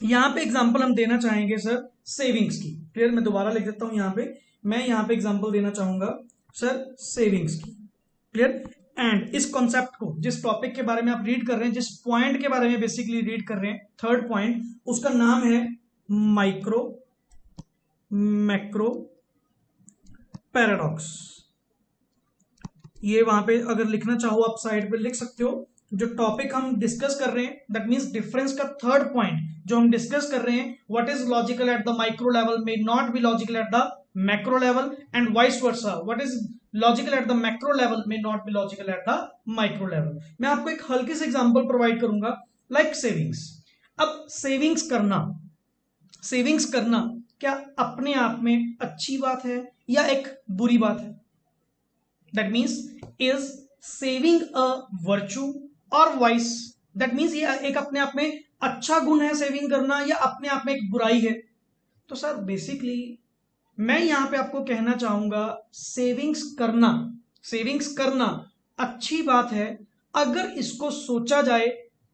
यहां पे एग्जांपल हम देना चाहेंगे सर सेविंग्स की। क्लियर? मैं दोबारा लिख देता हूं, यहां पे मैं यहां पे एग्जांपल देना चाहूंगा सर सेविंग्स की। क्लियर? एंड इस कॉन्सेप्ट को, जिस टॉपिक के बारे में आप रीड कर रहे हैं, जिस पॉइंट के बारे में बेसिकली रीड कर रहे हैं, थर्ड पॉइंट, उसका नाम है माइक्रो मैक्रो पैराडॉक्स। ये वहां पे अगर लिखना चाहो आप साइड पे लिख सकते हो। जो टॉपिक हम डिस्कस कर रहे हैं, दैट मींस डिफरेंस का थर्ड पॉइंट जो हम डिस्कस कर रहे हैं, what is logical at the micro level may not be logical at the macro level, and vice versa, what is logical at the macro level may not be logical at the micro level. मैं आपको एक हल्की से एग्जांपल प्रोवाइड करूंगा, लाइक सेविंग्स। अब सेविंग्स करना क्या अपने आप में अच्छी बात है या एक बुरी बात है? That means is saving a virtue और वाइस, दैट मीन्स ये एक अपने आप में अच्छा गुण है सेविंग करना, या अपने आप में एक बुराई है? तो सर बेसिकली मैं यहां पे आपको कहना चाहूंगा, सेविंग्स करना अच्छी बात है अगर इसको सोचा जाए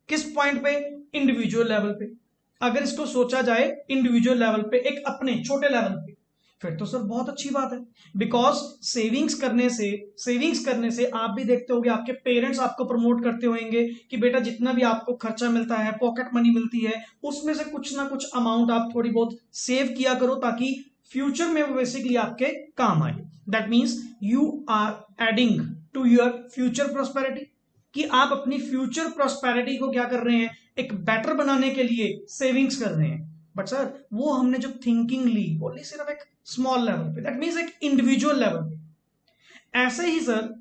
किस पॉइंट पे, इंडिविजुअल लेवल पे। अगर इसको सोचा जाए इंडिविजुअल लेवल पे, एक अपने छोटे लेवल पे, फिर तो सर बहुत अच्छी बात है। बिकॉज सेविंग्स करने से आप भी देखते होंगे, आपके पेरेंट्स आपको प्रमोट करते होंगे कि बेटा जितना भी आपको खर्चा मिलता है, पॉकेट मनी मिलती है, उसमें से कुछ ना कुछ अमाउंट आप थोड़ी बहुत सेव किया करो, ताकि फ्यूचर में वो बेसिकली आपके काम आए। That means you are adding to your future prosperity, कि आप अपनी फ्यूचर प्रोस्पेरिटी को क्या कर रहे हैं, एक बेटर बनाने के लिए सेविंग्स कर रहे हैं। बट सर वो हमने जो थिंकिंग ली, वो ली सिर्फ एक स्मॉल लेवल पे, दैट मीन्स एक इंडिविजुअल लेवल पे। ऐसे ही सर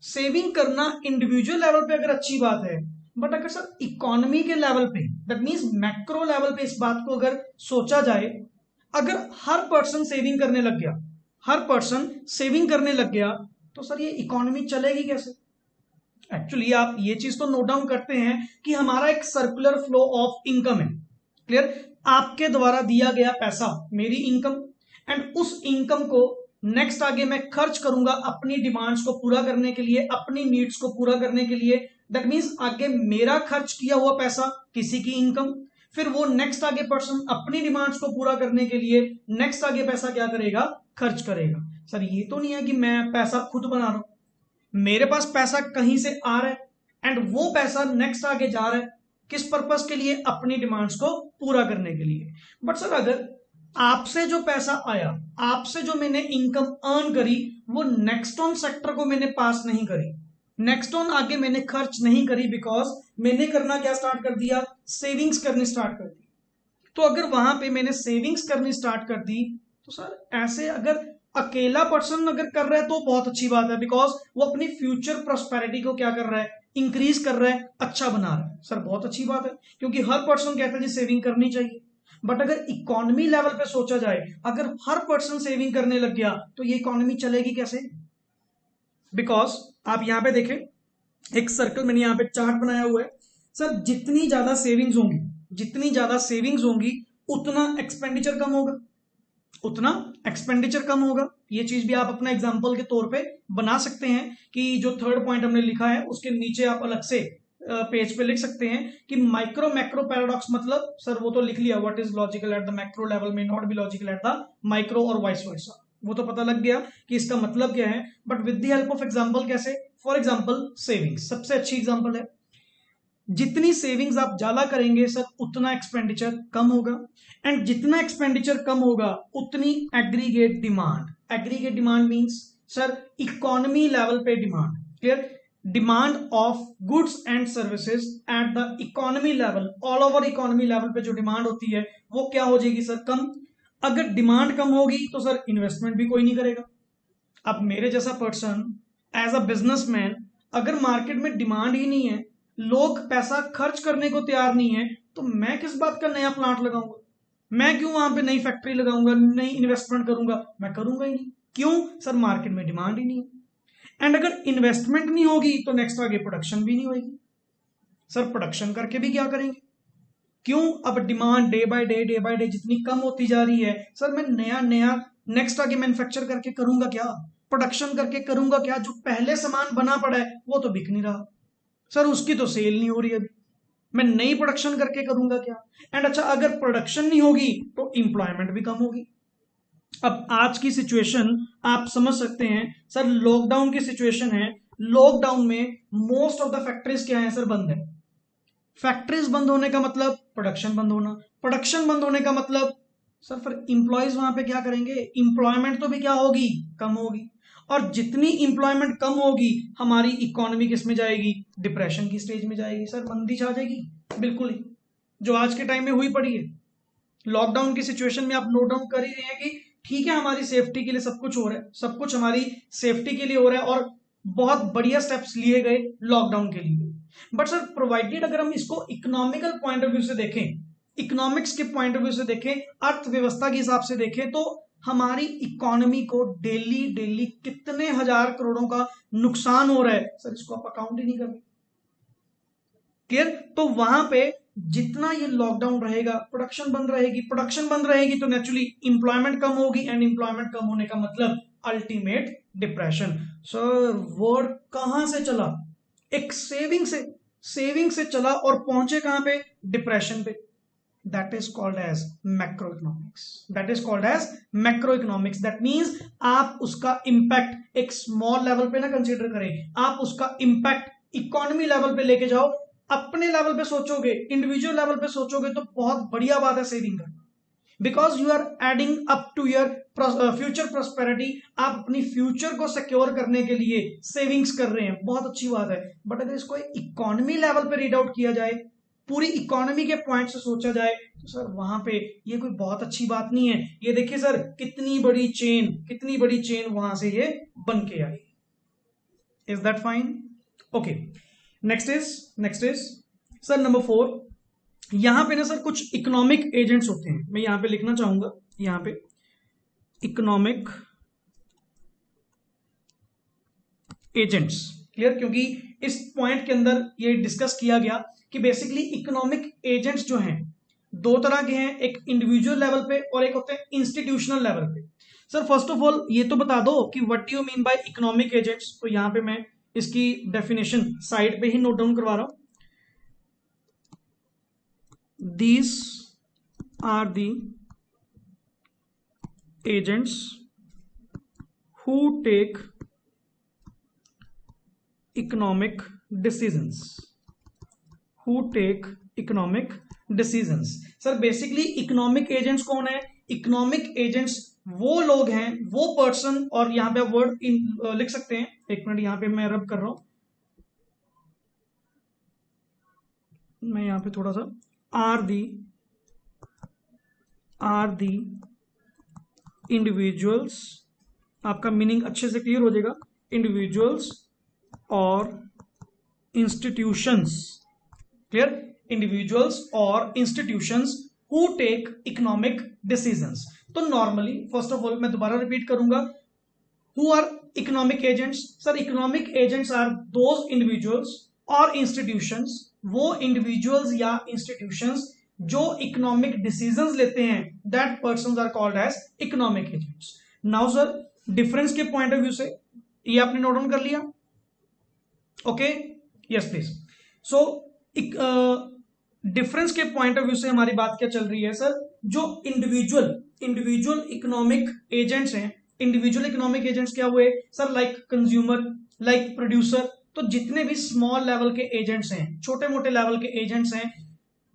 सेविंग करना इंडिविजुअल लेवल पे अगर अच्छी बात है, बट अगर सर इकोनॉमी के लेवल पे, दैट मीन्स मैक्रो लेवल पे इस बात को अगर सोचा जाए, अगर हर पर्सन सेविंग करने लग गया तो सर ये इकोनॉमी चलेगी कैसे? एक्चुअली आप ये चीज तो नोट डाउन करते हैं कि हमारा एक सर्कुलर फ्लो ऑफ इनकम है। क्लियर? आपके द्वारा दिया गया पैसा मेरी इनकम, एंड उस इनकम को नेक्स्ट आगे मैं खर्च करूंगा अपनी डिमांड्स को पूरा करने के लिए, अपनी नीड्स को पूरा करने के लिए। दैट मीन्स आगे मेरा खर्च किया हुआ पैसा किसी की इनकम, फिर वो नेक्स्ट आगे पर्सन अपनी डिमांड्स को पूरा करने के लिए नेक्स्ट आगे पैसा क्या करेगा, खर्च करेगा। सर ये तो नहीं है कि मैं पैसा खुद बना रहा हूं, मेरे पास पैसा कहीं से आ रहा है एंड वो पैसा नेक्स्ट आगे जा रहा है, किस पर्पस के लिए, अपनी डिमांड्स को पूरा करने के लिए। बट सर अगर आपसे जो पैसा आया, आपसे जो मैंने इनकम अर्न करी, वो नेक्स्ट ऑन सेक्टर को मैंने पास नहीं करी, नेक्स्ट ऑन आगे मैंने खर्च नहीं करी बिकॉज मैंने करना क्या स्टार्ट कर दिया, सेविंग्स करनी स्टार्ट कर दी। तो अगर वहां पे मैंने सेविंग्स करनी स्टार्ट कर दी तो सर ऐसे अगर अकेला पर्सन अगर कर रहा है तो बहुत अच्छी बात है, बिकॉज वो अपनी फ्यूचर प्रोस्पेरिटी को क्या कर रहा है, इंक्रीज कर रहा है, अच्छा बना रहा है। सर बहुत अच्छी बात है, क्योंकि हर पर्सन कहता है जी सेविंग करनी चाहिए। बट अगर इकोनॉमी लेवल पे सोचा जाए, अगर हर पर्सन सेविंग करने लग गया तो ये इकोनॉमी चलेगी कैसे? बिकॉज आप यहां पे देखें, एक सर्कल मैंने यहां पे चार्ट बनाया हुआ है। सर जितनी ज्यादा सेविंग्स होंगी, जितनी ज्यादा सेविंग्स होंगी उतना एक्सपेंडिचर कम होगा, उतना एक्सपेंडिचर कम होगा। ये चीज भी आप अपना एग्जांपल के तौर पे बना सकते हैं कि जो थर्ड पॉइंट हमने लिखा है उसके नीचे आप अलग से पेज पे लिख सकते हैं कि माइक्रो मैक्रो पैराडॉक्स मतलब, सर वो तो लिख लिया, what is logical at the macro level में not be logical at the micro और वाइस वर्सा, वो तो पता लग गया कि इसका मतलब क्या है। But with the help of example कैसे? फॉर एग्जांपल सेविंग्स सबसे अच्छी एग्जांपल है। जितनी सेविंग्स आप ज्यादा करेंगे सर उतना एक्सपेंडिचर कम होगा, एंड जितना एक्सपेंडिचर कम होगा उतनी aggregate demand, aggregate demand means sir economy level पे demand, clear, demand of goods and services at the economy level, all over economy level पे जो डिमांड होती है वो क्या हो जाएगी सर, कम। अगर डिमांड कम होगी तो सर इन्वेस्टमेंट भी कोई नहीं करेगा। अब मेरे जैसा पर्सन एज अ बिजनेसमैन, अगर मार्केट में डिमांड ही नहीं है, लोग पैसा खर्च करने को तैयार नहीं है, तो मैं किस बात का नया प्लांट लगाऊंगा? मैं क्यों वहां पे नई फैक्ट्री लगाऊंगा, नई इन्वेस्टमेंट करूंगा? मैं करूंगा ही नहीं। क्यों? सर मार्केट में डिमांड ही नहीं है। एंड अगर इन्वेस्टमेंट नहीं होगी तो नेक्स्ट आगे प्रोडक्शन भी नहीं होगी। सर प्रोडक्शन करके भी क्या करेंगे? क्यों? अब डिमांड डे बाय डे जितनी कम होती जा रही है, सर मैं नया नया नेक्स्ट आगे मैन्युफैक्चर करके करूंगा क्या, प्रोडक्शन करके करूंगा क्या? जो पहले सामान बना पड़ा है वो तो बिक नहीं रहा, सर उसकी तो सेल नहीं हो रही अभी, मैं नई प्रोडक्शन करके करूंगा क्या? एंड अच्छा अगर प्रोडक्शन नहीं होगी तो इंप्लॉयमेंट भी कम होगी। अब आज की सिचुएशन आप समझ सकते हैं, सर लॉकडाउन की सिचुएशन है, लॉकडाउन में मोस्ट ऑफ द फैक्ट्रीज क्या है सर, बंद है। फैक्ट्रीज बंद होने का मतलब प्रोडक्शन बंद होना, प्रोडक्शन बंद होने का मतलब सर फिर इंप्लॉयज वहां पे क्या करेंगे, इंप्लॉयमेंट तो भी क्या होगी, कम होगी। और जितनी इंप्लॉयमेंट कम होगी हमारी इकोनॉमी किस में जाएगी, डिप्रेशन की स्टेज में जाएगी, सर मंदी छा जाएगी बिल्कुल ही, जो आज के टाइम में हुई पड़ी है। लॉकडाउन की सिचुएशन में आप नोट डाउन कर ही रहे हैं कि ठीक है हमारी सेफ्टी के लिए सब कुछ हो रहा है, सब कुछ हमारी सेफ्टी के लिए हो रहा है और बहुत बढ़िया स्टेप्स लिए गए लॉकडाउन के लिए। बट सर प्रोवाइडेड अगर हम इसको इकोनॉमिकल पॉइंट ऑफ व्यू से देखें, इकोनॉमिक्स के पॉइंट ऑफ व्यू से देखें, अर्थव्यवस्था के हिसाब से देखें, तो हमारी इकोनॉमी को डेली डेली कितने हजार करोड़ों का नुकसान हो रहा है सर, इसको आप अकाउंट ही नहीं कर रहे, क्लियर। तो वहां पे जितना ये लॉकडाउन रहेगा प्रोडक्शन बंद रहेगी, प्रोडक्शन बंद रहेगी तो नेचुरली इंप्लॉयमेंट कम होगी, एंड इंप्लॉयमेंट कम होने का मतलब अल्टीमेट डिप्रेशन। सर वर्ड कहां से चला, एक सेविंग से चला और पहुंचे कहां पे, डिप्रेशन पे। That is called as macroeconomics, that is called as macroeconomics. That means आप उसका इंपैक्ट एक स्मॉल लेवल पे ना कंसीडर करें, आप उसका इंपैक्ट इकोनॉमी लेवल पे लेके जाओ। अपने लेवल पे सोचोगे, इंडिविजुअल लेवल पे सोचोगे तो बहुत बढ़िया बात है सेविंग करना, because you are adding up to your future prosperity. आप अपनी फ्यूचर को सिक्योर करने के लिए सेविंग्स कर रहे हैं, बहुत अच्छी बात है। बट अगर इसको इकोनॉमी लेवल पे रीड आउट किया जाए, पूरी इकोनॉमी के पॉइंट से सोचा जाए, तो सर वहां पे ये कोई बहुत अच्छी बात नहीं है। ये देखिए सर कितनी बड़ी चेन वहां से ये बन के आई। Is that fine? Okay, next is sir number 4। यहां पे ना सर कुछ इकोनॉमिक एजेंट्स होते हैं, मैं यहां पे लिखना चाहूंगा, यहां पे इकोनॉमिक एजेंट्स, क्लियर, क्योंकि इस पॉइंट के अंदर ये डिस्कस किया गया कि बेसिकली इकोनॉमिक एजेंट्स जो हैं दो तरह के हैं, एक इंडिविजुअल लेवल पे और एक होते हैं इंस्टीट्यूशनल लेवल पे। सर फर्स्ट ऑफ ऑल ये तो बता दो कि what you mean by economic agents, तो यहां पे मैं इसकी डेफिनेशन साइड पे ही नोट डाउन करवा रहा हूं। These are the agents who take economic decisions. Sir basically economic agents कौन है? इकोनॉमिक एजेंट्स वो लोग हैं, वो पर्सन, और यहां पे वर्ड लिख सकते हैं, एक मिनट यहां पे मैं रब कर रहा हूं, मैं यहां पे थोड़ा सा आर दी इंडिविजुअल्स, आपका मीनिंग अच्छे से क्लियर हो जाएगा, इंडिविजुअल्स और इंस्टीट्यूशंस, क्लियर, इंडिविजुअल्स और institutions who take economic decisions. तो नॉर्मली फर्स्ट ऑफ ऑल मैं दोबारा रिपीट करूंगा, who are economic agents? Sir economic agents are those individuals और इंस्टीट्यूशंस, वो इंडिविजुअल्स या इंस्टीट्यूशंस जो इकोनॉमिक डिसीजंस लेते हैं, that persons are called as economic agents. Now sir difference के पॉइंट ऑफ व्यू से ये आपने नोट डाउन कर लिया? Okay, yes please. So difference के पॉइंट ऑफ व्यू से हमारी बात क्या चल रही है सर, जो इंडिविजुअल इकोनॉमिक एजेंट्स हैं, इंडिविजुअल इकोनॉमिक एजेंट्स क्या हुए sir? Like consumer, like producer. तो जितने भी स्मॉल लेवल के एजेंट्स हैं, छोटे मोटे लेवल के एजेंट्स हैं,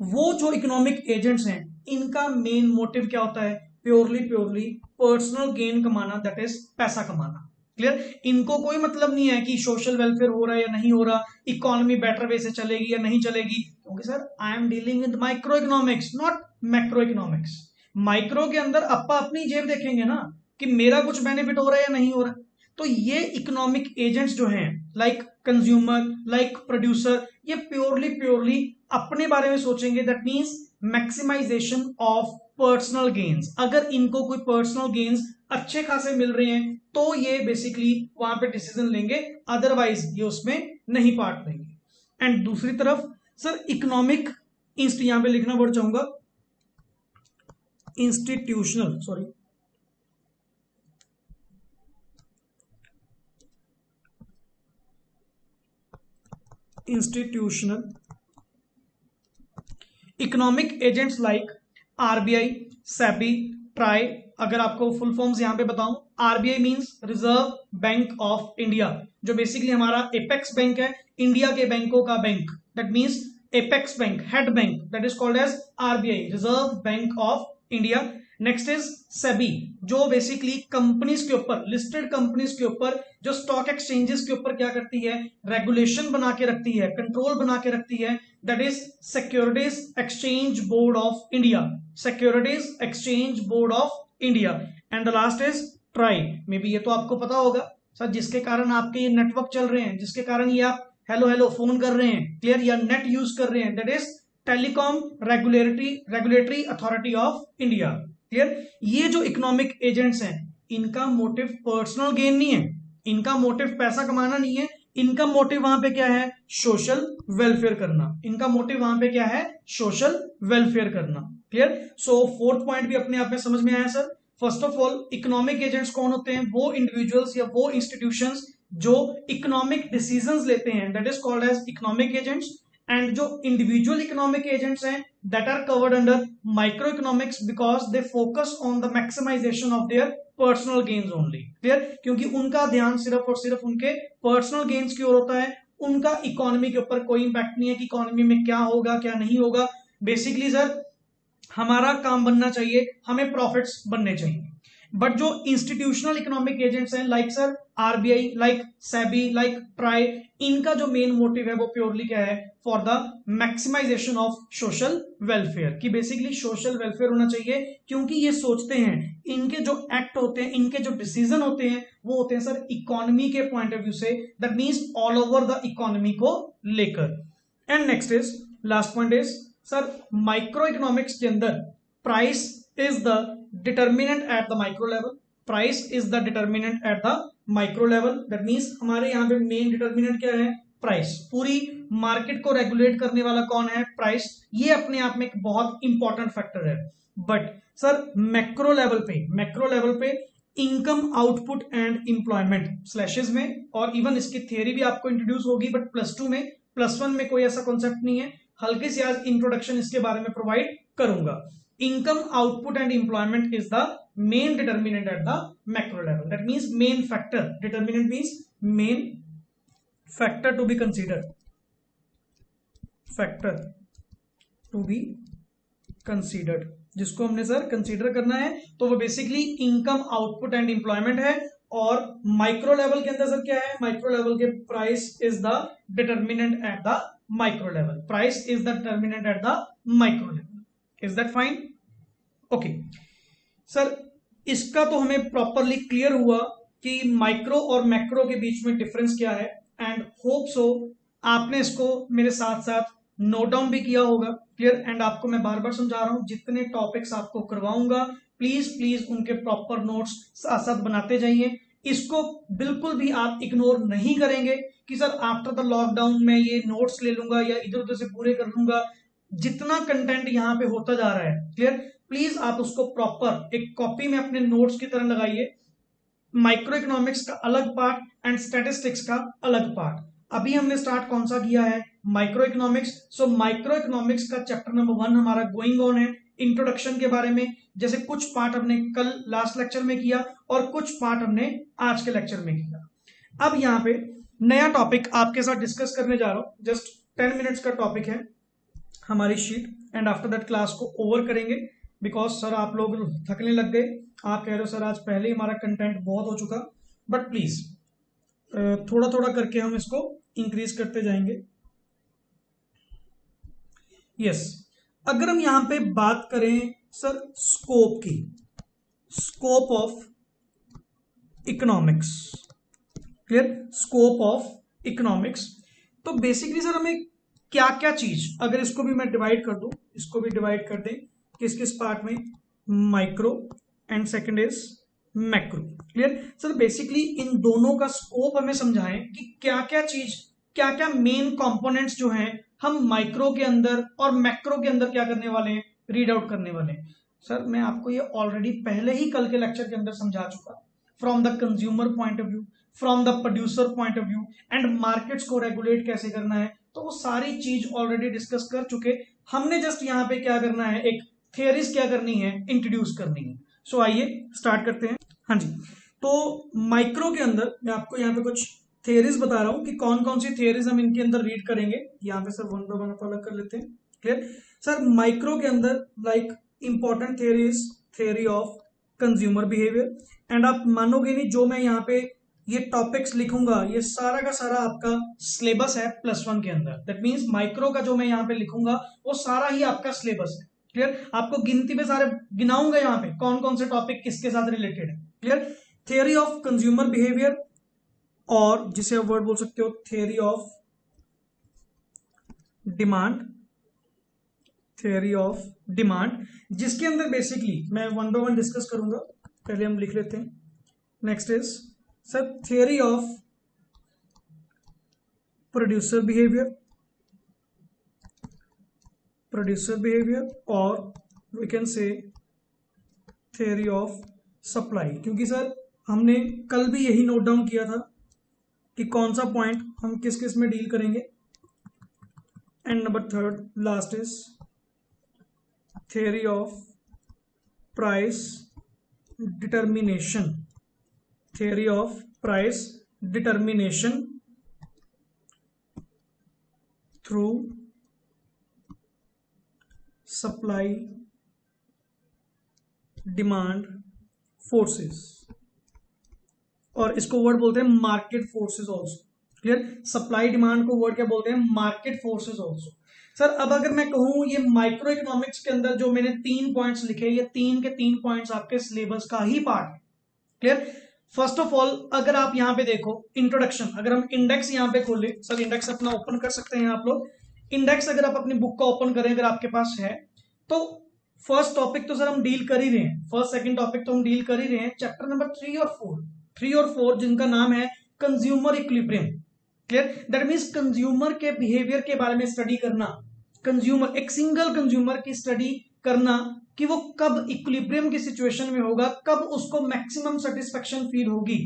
वो जो इकोनॉमिक एजेंट्स हैं, इनका मेन मोटिव क्या होता है? प्योरली पर्सनल गेन कमाना, दैट इज पैसा कमाना। क्लियर? इनको कोई मतलब नहीं है कि सोशल वेलफेयर हो रहा है या नहीं हो रहा, इकोनॉमी बेटर वे से चलेगी या नहीं चलेगी, क्योंकि sir I am dealing with micro economics not macro economics. Micro के अंदर अपा अपनी जेब देखेंगे ना कि मेरा कुछ बेनिफिट हो रहा है या नहीं हो रहा। तो ये इकोनॉमिक एजेंट्स जो हैं, लाइक कंज्यूमर, लाइक प्रोड्यूसर, ये प्योरली अपने बारे में सोचेंगे, that means maximization of personal gains. अगर इनको कोई पर्सनल गेन्स अच्छे खासे मिल रहे हैं तो ये बेसिकली वहां पे डिसीजन लेंगे, अदरवाइज ये उसमें नहीं पार्ट लेंगे। एंड दूसरी तरफ सर इकोनॉमिक, यहां पे लिखना वर्ड चाहूंगा institutional, sorry institutional economic agents like RBI, SEBI, TRAI. अगर आपको फुल फॉर्म्स यहां पे बताऊं, RBI means reserve bank of India, जो बेसिकली हमारा एपेक्स बैंक है, इंडिया के बैंकों का bank, that means apex bank, head bank, that is called as RBI, reserve bank of India. Next is SEBI, जो बेसिकली कंपनीज के ऊपर, लिस्टेड कंपनीज के ऊपर, जो स्टॉक एक्सचेंजेस के ऊपर क्या करती है? रेगुलेशन बना के रखती है, कंट्रोल बना के रखती है, that is securities exchange board of India, securities exchange board of India. And the last is try, may be ये तो आपको पता होगा सर, जिसके कारण आपके ये नेटवर्क चल रहे हैं, जिसके कारण ये आप हेलो फोन कर रहे हैं, क्लियर, या नेट यूज कर रहे हैं, that is telecom regulatory authority of India. Clear? ये जो इकोनॉमिक एजेंट्स हैं, इनका मोटिव पर्सनल गेन नहीं है, इनका मोटिव पैसा कमाना नहीं है, इनका मोटिव वहां पे क्या है? सोशल वेलफेयर करना। इनका मोटिव वहां पे क्या है? सोशल वेलफेयर करना। क्लियर? सो फोर्थ पॉइंट भी अपने आप में समझ में आया sir. First of all economic agents कौन होते हैं? वो इंडिविजुअल्स या वो इंस्टीट्यूशंस जो इकोनॉमिक डिसीजंस लेते हैं, that is called as economic agents. And जो इंडिविजुअल इकोनॉमिक एजेंट्स हैं, that are covered under microeconomics, because they focus on the maximization of their personal gains only. Clear? क्योंकि उनका ध्यान सिर्फ और सिर्फ उनके पर्सनल गेन्स की ओर होता है, उनका इकोनॉमी के ऊपर कोई इंपैक्ट नहीं है कि इकोनॉमी में क्या होगा क्या नहीं होगा। बेसिकली सर हमारा काम बनना चाहिए, हमें प्रॉफिट्स बनने चाहिए। बट जो इंस्टीट्यूशनल इकोनॉमिक एजेंट्स हैं, like sir RBI, like SEBI, like TRAI, इनका जो मेन मोटिव है वो प्योरली क्या है? For the maximization of social welfare, कि बेसिकली सोशल वेलफेयर होना चाहिए, क्योंकि ये सोचते हैं, इनके जो एक्ट होते हैं, इनके जो डिसीजन होते हैं, वो होते हैं सर इकोनॉमी के पॉइंट ऑफ व्यू से, that means all over the economy को लेकर। And next is last point is sir micro economics के अंदर price is the determinant eight the micro level, price is the determinant eight the micro level, that means हमारे यहाँ पे मेन डिटर्मिनेंट क्या है? प्राइस। पूरी मार्केट को रेगुलेट करने वाला कौन है? प्राइस। ये अपने आप में एक बहुत इंपॉर्टेंट फैक्टर है। बट सर मैक्रो लेवल पे income, output and employment slashes में, और इवन इसकी थियरी भी आपको इंट्रोड्यूस होगी, बट +2 में, +1 में कोई ऐसा कॉन्सेप्ट नहीं है, हल्के से आज इंट्रोडक्शन इसके बारे में प्रोवाइड करूंगा। Income, output and employment is the main determinant at the macro level. That means main factor. Determinant means main factor to be considered. Factor to be considered. जिसको हमने सर कंसीडर करना है, तो वो basically income, output and employment है। और माइक्रो लेवल के अंदर सर क्या है? माइक्रो लेवल के price is the determinant at the micro level. Price is the determinant at the micro level. Is that fine? Okay. Sir इसका तो हमें प्रॉपरली क्लियर हुआ कि माइक्रो और मैक्रो के बीच में डिफरेंस क्या है, एंड होप सो आपने इसको मेरे साथ साथ नोट डाउन भी किया होगा. क्लियर. एंड आपको मैं बार बार समझा रहा हूं, जितने टॉपिक्स आपको करवाऊंगा प्लीज प्लीज उनके प्रॉपर नोट्स साथ साथ बनाते जाइए. इसको बिल्कुल भी आप इग्नोर नहीं करेंगे कि सर आफ्टर द लॉकडाउन मैं ये नोट्स ले लूंगा या इधर उधर से पूरे कर लूंगा. जितना कंटेंट यहाँ पे होता जा रहा है, क्लियर, प्लीज आप उसको प्रॉपर एक कॉपी में अपने नोट्स की तरह लगाइए. माइक्रो इकोनॉमिक्स का अलग पार्ट एंड स्टैटिस्टिक्स का अलग पार्ट. अभी हमने स्टार्ट कौन सा किया है? Micro economics. So micro economics का चैप्टर नंबर 1 हमारा गोइंग ऑन है, इंट्रोडक्शन के बारे में. जैसे कुछ पार्ट हमने कल लास्ट लेक्चर में किया और कुछ पार्ट हमने आज के लेक्चर में किया. अब यहाँ पे नया टॉपिक आपके साथ डिस्कस करने जा रहा हूं. जस्ट 10 मिनट्स का टॉपिक है हमारी sheet, and after that class को ओवर करेंगे. बिकॉज सर आप लोग थकने लग गए, आप कह रहे हो सर आज पहले ही हमारा कंटेंट बहुत हो चुका. बट प्लीज थोड़ा थोड़ा करके हम इसको इंक्रीज करते जाएंगे. यस, अगर हम यहां पे बात करें सर स्कोप की, scope of economics, clear, scope of economics, तो बेसिकली सर हमें क्या क्या चीज, अगर इसको भी मैं डिवाइड कर दूं, इसको भी डिवाइड कर दें किस किस पार्ट में, micro and second is macro. Clear. Sir basically इन दोनों का स्कोप हमें समझाएं कि क्या क्या चीज, क्या क्या मेन कंपोनेंट्स जो हैं हम माइक्रो के अंदर और मैक्रो के अंदर क्या करने वाले हैं, रीड आउट करने वाले हैं. सर मैं आपको ये ऑलरेडी पहले ही कल के लेक्चर के अंदर समझा चुका. From the consumer point of view, from the producer point of view, and markets को रेगुलेट कैसे करना है, तो वो सारी चीज ऑलरेडी डिस्कस कर चुके. हमने जस्ट यहाँ पे क्या करना है, एक थियरीज क्या करनी है, इंट्रोड्यूस करनी है. सो आइए स्टार्ट करते हैं. हाँ जी, तो माइक्रो के अंदर मैं आपको यहाँ पे कुछ थियरीज बता रहा हूं कि कौन कौन सी थियरीज हम इनके अंदर रीड करेंगे. यहाँ पे सर वन बाय वन अलग कर लेते हैं. क्लियर. सर माइक्रो के अंदर like important theory is theory of consumer behaviour. And आप मानोगे नहीं, जो मैं यहाँ पे ये टॉपिक्स लिखूंगा ये सारा का सारा आपका सिलेबस है +1 के अंदर. दैट मीन्स माइक्रो का जो मैं यहाँ पे लिखूंगा वो सारा ही आपका सिलेबस है. क्लियर. आपको गिनती पे सारे गिनाऊंगा यहाँ पे कौन कौन से टॉपिक किसके साथ रिलेटेड है. Clear. Theory of consumer behaviour, और जिसे आप वर्ड बोल सकते हो theory of demand, theory of demand, जिसके अंदर बेसिकली मैं वन बाय वन डिस्कस करूंगा. पहले हम लिख लेते हैं. Next is sir theory of producer behaviour, producer behaviour, और we can say theory of supply. क्योंकि सर हमने कल भी यही नोट डाउन किया था कि कौन सा पॉइंट हम किस किस में डील करेंगे. And number 3 last is theory of price determination, theory of price determination through supply demand forces, और इसको वर्ड बोलते हैं market forces also. Clear. Supply demand को वर्ड क्या बोलते हैं, मार्केट फोर्सेस ऑल्सो. सर अब अगर मैं कहूं ये माइक्रो इकोनॉमिक्स के अंदर जो मैंने 3 पॉइंट्स लिखे, ये 3 के 3 पॉइंट्स आपके सिलेबस का ही पार्ट है. क्लियर. फर्स्ट ऑफ ऑल अगर आप यहाँ पे देखो इंट्रोडक्शन, अगर हम इंडेक्स यहाँ पे खोले, सर इंडेक्स अपना ओपन कर सकते हैं आप लोग. इंडेक्स अगर आप अपनी बुक का ओपन करें, अगर आपके पास है, तो फर्स्ट टॉपिक तो सर हम डील कर ही रहे हैं, फर्स्ट सेकंड टॉपिक तो हम डील कर ही रहे हैं. चैप्टर नंबर 3 और 4 जिनका नाम है consumer equilibrium. Clear. That means consumer के बिहेवियर के बारे में स्टडी करना, कंज्यूमर, एक सिंगल कंज्यूमर की स्टडी करना कि वो कब इक्विलिब्रियम की सिचुएशन में होगा, कब उसको मैक्सिमम सेटिस्फेक्शन फील होगी,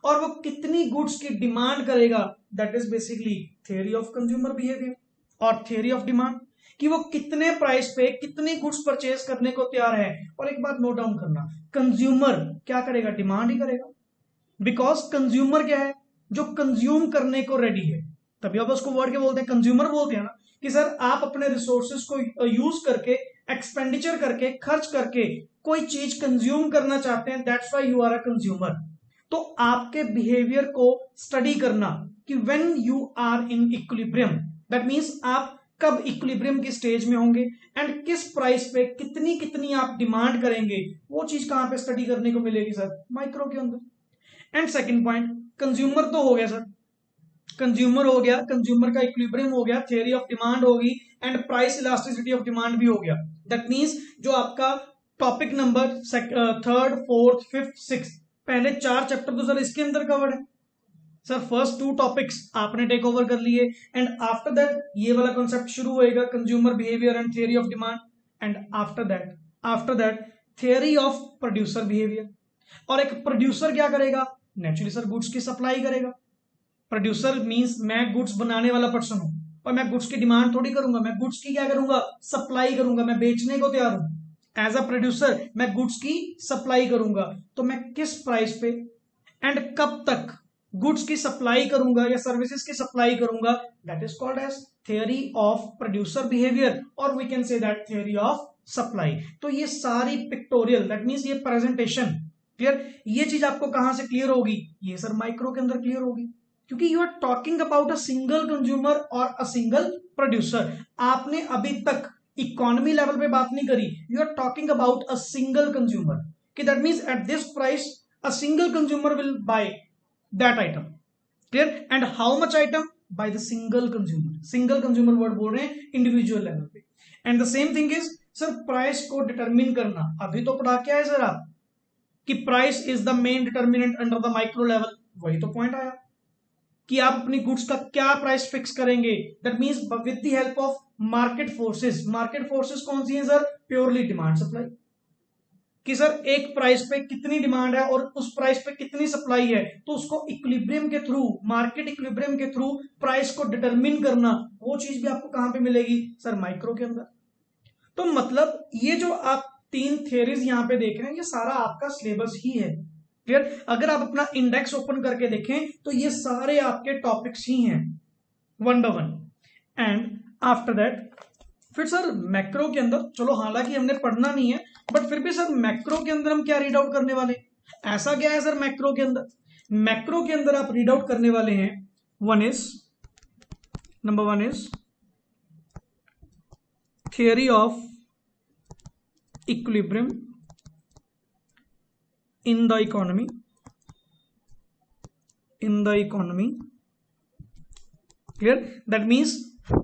और वो कितनी गुड्स की डिमांड करेगा. That is basically theory of consumer behaviour और थियरी ऑफ डिमांड, कि वो कितने प्राइस पे कितनी गुड्स परचेज करने को तैयार है. और एक बात नोट डाउन करना, कंज्यूमर क्या करेगा, डिमांड ही करेगा. बिकॉज कंज्यूमर क्या है, जो कंज्यूम करने को रेडी है. तभी आप उसको वर्ड के बोलते हैं, कंज्यूमर बोलते हैं ना, कि सर आप अपने रिसोर्सेज को यूज करके, एक्सपेंडिचर करके, खर्च करके कोई चीज कंज्यूम करना चाहते हैं. That's why you are a consumer. तो आपके बिहेवियर को स्टडी करना कि when you are in equilibrium, that means आप कब इक्विलिब्रियम की स्टेज में होंगे एंड किस प्राइस पे कितनी कितनी आप डिमांड करेंगे, वो चीज कहां पे स्टडी करने को मिलेगी सर, माइक्रो के अंदर। एंड सेकंड पॉइंट, कंज्यूमर तो हो गया सर, कंज्यूमर हो गया, कंज्यूमर का इक्विलिब्रियम हो गया, थियरी ऑफ डिमांड होगी and price elasticity of demand भी हो गया। दैट मीन्स जो आपका topic number third, fourth, fifth, six, पहले 4 चैप्टर तो सर इसके अंदर कवर्ड है सर। फर्स्ट 2 टॉपिक्स आपने टेक ओवर कर लिए एंड आफ्टर दैट ये वाला कॉन्सेप्ट शुरू होएगा, consumer behaviour and theory of demand, and after that theory of producer behaviour. और एक प्रोड्यूसर क्या करेगा, नेचुरली सर गुड्स की सप्लाई करेगा। प्रोड्यूसर मींस मैं गुड्स बनाने वाला पर्सन हूं और मैं गुड्स की डिमांड थोड़ी करूंगा, मैं गुड्स की क्या करूंगा, सप्लाई करूंगा, मैं बेचने को तैयार हूं। एज अ प्रोड्यूसर मैं गुड्स की सप्लाई करूंगा, तो मैं किस प्राइस पे एंड कब तक गुड्स की सप्लाई करूंगा या सर्विसेज की सप्लाई करूंगा, that is called as theory of producer behaviour, और we can say that theory of supply. तो ये सारी पिक्टोरियल, दैट मीन्स ये प्रेजेंटेशन, क्लियर, ये चीज आपको कहां से क्लियर होगी, ये सर माइक्रो के अंदर क्लियर होगी, क्योंकि you are talking about a single consumer और अ सिंगल प्रोड्यूसर। आपने अभी तक इकोनॉमी लेवल पे बात नहीं करी, you are talking about a single consumer, कि that means at this price a single consumer will buy that item, clear, and how much item, by the single consumer word बोल रहे हैं इंडिविजुअल लेवल पे। And the same thing is sir price को डिटरमिन करना, अभी तो पढ़ा क्या है सर आप कि price is the main determinant under the micro level, वही तो पॉइंट आया कि आप अपनी गुड्स का क्या प्राइस फिक्स करेंगे, that means with the help of market forces. Market forces कौन सी है सर, प्योरली डिमांड सप्लाई, कि सर एक प्राइस पे कितनी डिमांड है और उस प्राइस पे कितनी सप्लाई है, तो उसको इक्विलिब्रियम के थ्रू, मार्केट इक्विलिब्रियम के थ्रू प्राइस को डिटरमिन करना, वो चीज भी आपको कहां पे मिलेगी सर, माइक्रो के अंदर। तो मतलब ये जो आप 3 थियरीज यहां पे देख रहे हैं, ये सारा आपका सिलेबस ही है, क्लियर। अगर आप अपना इंडेक्स ओपन करके देखें तो ये सारे आपके टॉपिक्स ही हैं 1 by 1। एंड आफ्टर दैट फिर सर मैक्रो के अंदर, चलो हालांकि हमने पढ़ना नहीं है बट फिर भी सर मैक्रो के अंदर हम क्या रीड आउट करने वाले, ऐसा क्या है सर मैक्रो के अंदर, मैक्रो के अंदर आप रीड आउट करने वाले हैं number 1 is theory of equilibrium in the economy, clear. That means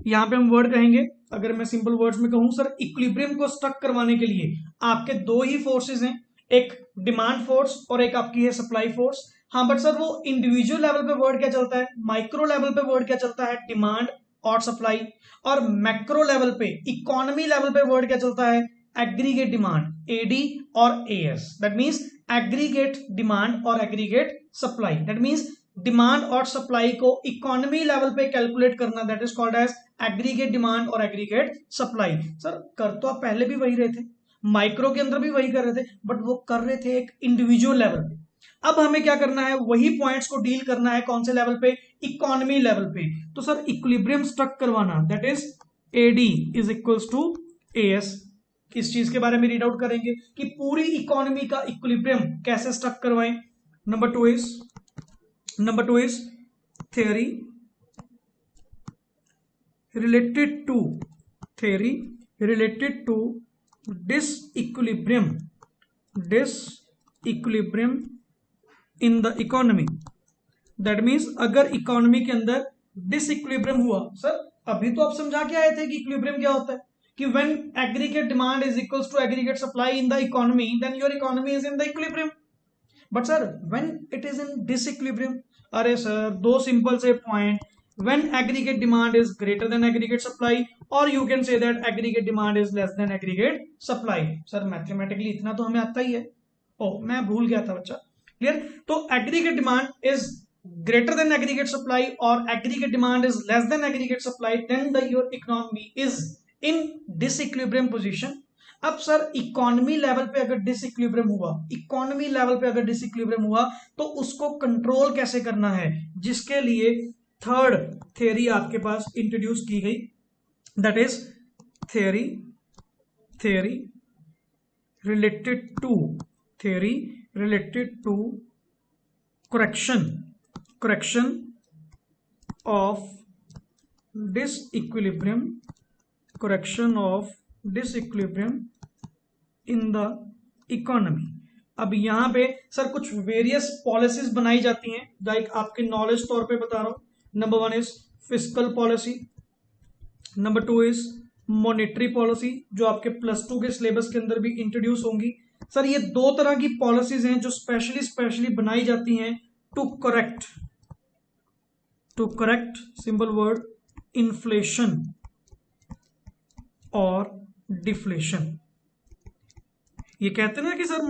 यहां पे हम वर्ड कहेंगे, अगर मैं सिंपल वर्ड्स में कहूं सर, इक्विलिब्रियम को स्टक करवाने के लिए आपके 2 ही फोर्सेस हैं, एक डिमांड फोर्स और एक आपकी है सप्लाई फोर्स। हाँ बट सर वो इंडिविजुअल लेवल पे वर्ड क्या चलता है, माइक्रो लेवल पे वर्ड क्या चलता है, डिमांड और सप्लाई, और मैक्रो लेवल पे, इकोनॉमी लेवल पे वर्ड क्या चलता है, एग्रीगेट डिमांड, एडी और AS. That means aggregate demand और aggregate supply, that means demand और सप्लाई को इकोनॉमी लेवल पे कैलकुलेट करना, that is called as aggregate demand और एग्रीगेट सप्लाई। सर कर तो आप पहले भी वही रहे थे, माइक्रो के अंदर भी वही कर रहे थे, बट वो कर रहे थे एक इंडिविजुअल लेवल पे। अब हमें क्या करना है, वही पॉइंट्स को डील करना है, कौन से लेवल पे, इकोनॉमी लेवल पे। तो सर इक्विलिब्रियम स्ट्रक करवाना, that is AD is equals to AS. किस चीज के बारे में रीड आउट करेंगे कि पूरी इकोनॉमी का इक्विलिब्रियम कैसे स्ट्रक करवाएं। Number two is theory related to disequilibrium in the economy। That means अगर इकोनॉमी के अंदर डिसइक्विलिब्रियम हुआ, सर अभी तो आप समझा के आए थे कि इक्विलिब्रियम क्या होता है, कि when aggregate demand is equals to aggregate supply in the economy, then your economy is in the equilibrium. But sir when it is in disequilibrium, अरे सर 2 सिंपल से point, when aggregate demand is greater than aggregate supply, or you can say that aggregate demand is less than aggregate supply। Sir mathematically इतना तो हमें आता ही है, मैं भूल गया था बच्चा, क्लियर। तो aggregate demand is greater than aggregate supply or aggregate demand is less than aggregate supply, then your economy is in disequilibrium position। अब सर इकोनॉमी लेवल पे अगर डिसइक्विलिब्रियम हुआ, तो उसको कंट्रोल कैसे करना है, जिसके लिए थर्ड थियरी आपके पास इंट्रोड्यूस की गई, that is theory related to correction of disequilibrium, correction of disequilibrium in the economy. अब यहाँ पे सर कुछ वेरियस पॉलिसीज बनाई जाती हैं, लाइक आपके नॉलेज तौर पे बता रहा हूं। Number 1 is fiscal policy, number 2 is monetary policy, जो आपके +2 के सिलेबस के अंदर भी इंट्रोड्यूस होंगी। सर ये दो तरह की पॉलिसीज हैं जो स्पेशली बनाई जाती हैं to correct simple word inflation और डिफ्लेशन। ये कहते हैं ना कि सर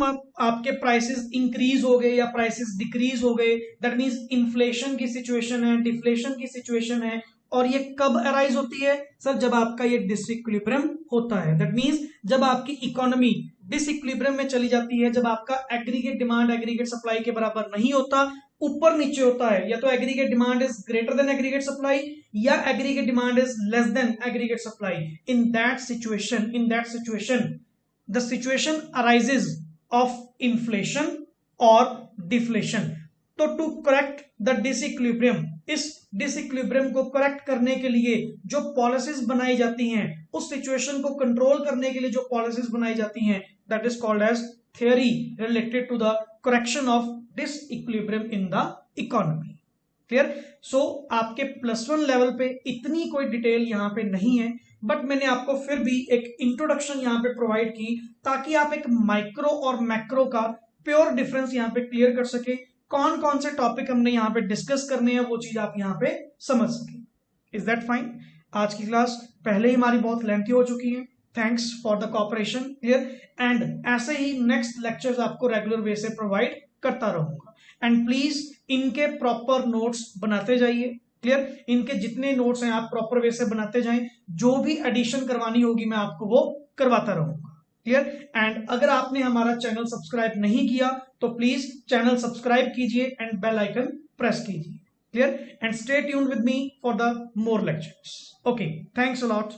आपके प्राइसेस इंक्रीज हो गए या प्राइसेस डिक्रीज हो गए, दैट मींस इन्फ्लेशन की सिचुएशन है, डिफ्लेशन की सिचुएशन है। और ये कब अराइज होती है सर? जब आपका ये डिसइक्विलिब्रियम होता है, दैट मींस जब आपकी इकोनॉमी डिसइक्विलिब्रियम में चली जाती है, जब आपका एग्रीगेट डिमांड एग्रीगेट सप्लाई के बराबर नहीं होता, ऊपर नीचे होता है, या तो aggregate demand is greater than aggregate supply या aggregate demand is less than aggregate supply. In that situation the situation arises of inflation or deflation। तो टू करेक्ट द डिसइक्विलिब्रियम, इस डिसइक्विलिब्रियम को करेक्ट करने के लिए जो पॉलिसीज बनाई जाती हैं, उस सिचुएशन को कंट्रोल करने के लिए जो पॉलिसीज बनाई जाती हैं, that is called as theory related to the correction of disequilibrium in the economy. Clear? So आपके +1 लेवल पे इतनी कोई डिटेल यहां पे नहीं है, बट मैंने आपको फिर भी एक इंट्रोडक्शन यहां पे प्रोवाइड की ताकि आप एक माइक्रो और मैक्रो का प्योर डिफरेंस यहां पे क्लियर कर सके। कौन कौन से टॉपिक हमने यहां पे डिस्कस करने हैं वो चीज आप यहां पे समझ सके। Is that fine? आज की क्लास पहले ही हमारी बहुत लेंथी हो चुकी है। Thanks for the cooperation. Clear? And ऐसे ही नेक्स्ट लेक्चर्स आपको रेगुलर वे से प्रोवाइड करता रहूंगा। एंड प्लीज इनके प्रॉपर नोट्स बनाते जाइए। क्लियर? इनके जितने नोट्स हैं आप प्रॉपर वे से बनाते जाएं, जो भी एडिशन करवानी होगी मैं आपको वो करवाता रहूंगा। क्लियर? एंड अगर आपने हमारा चैनल सब्सक्राइब नहीं किया तो प्लीज चैनल सब्सक्राइब कीजिए एंड बेल आइकन प्रेस कीजिए। Clear? And stay tuned with me for the more lectures. Okay, thanks a lot.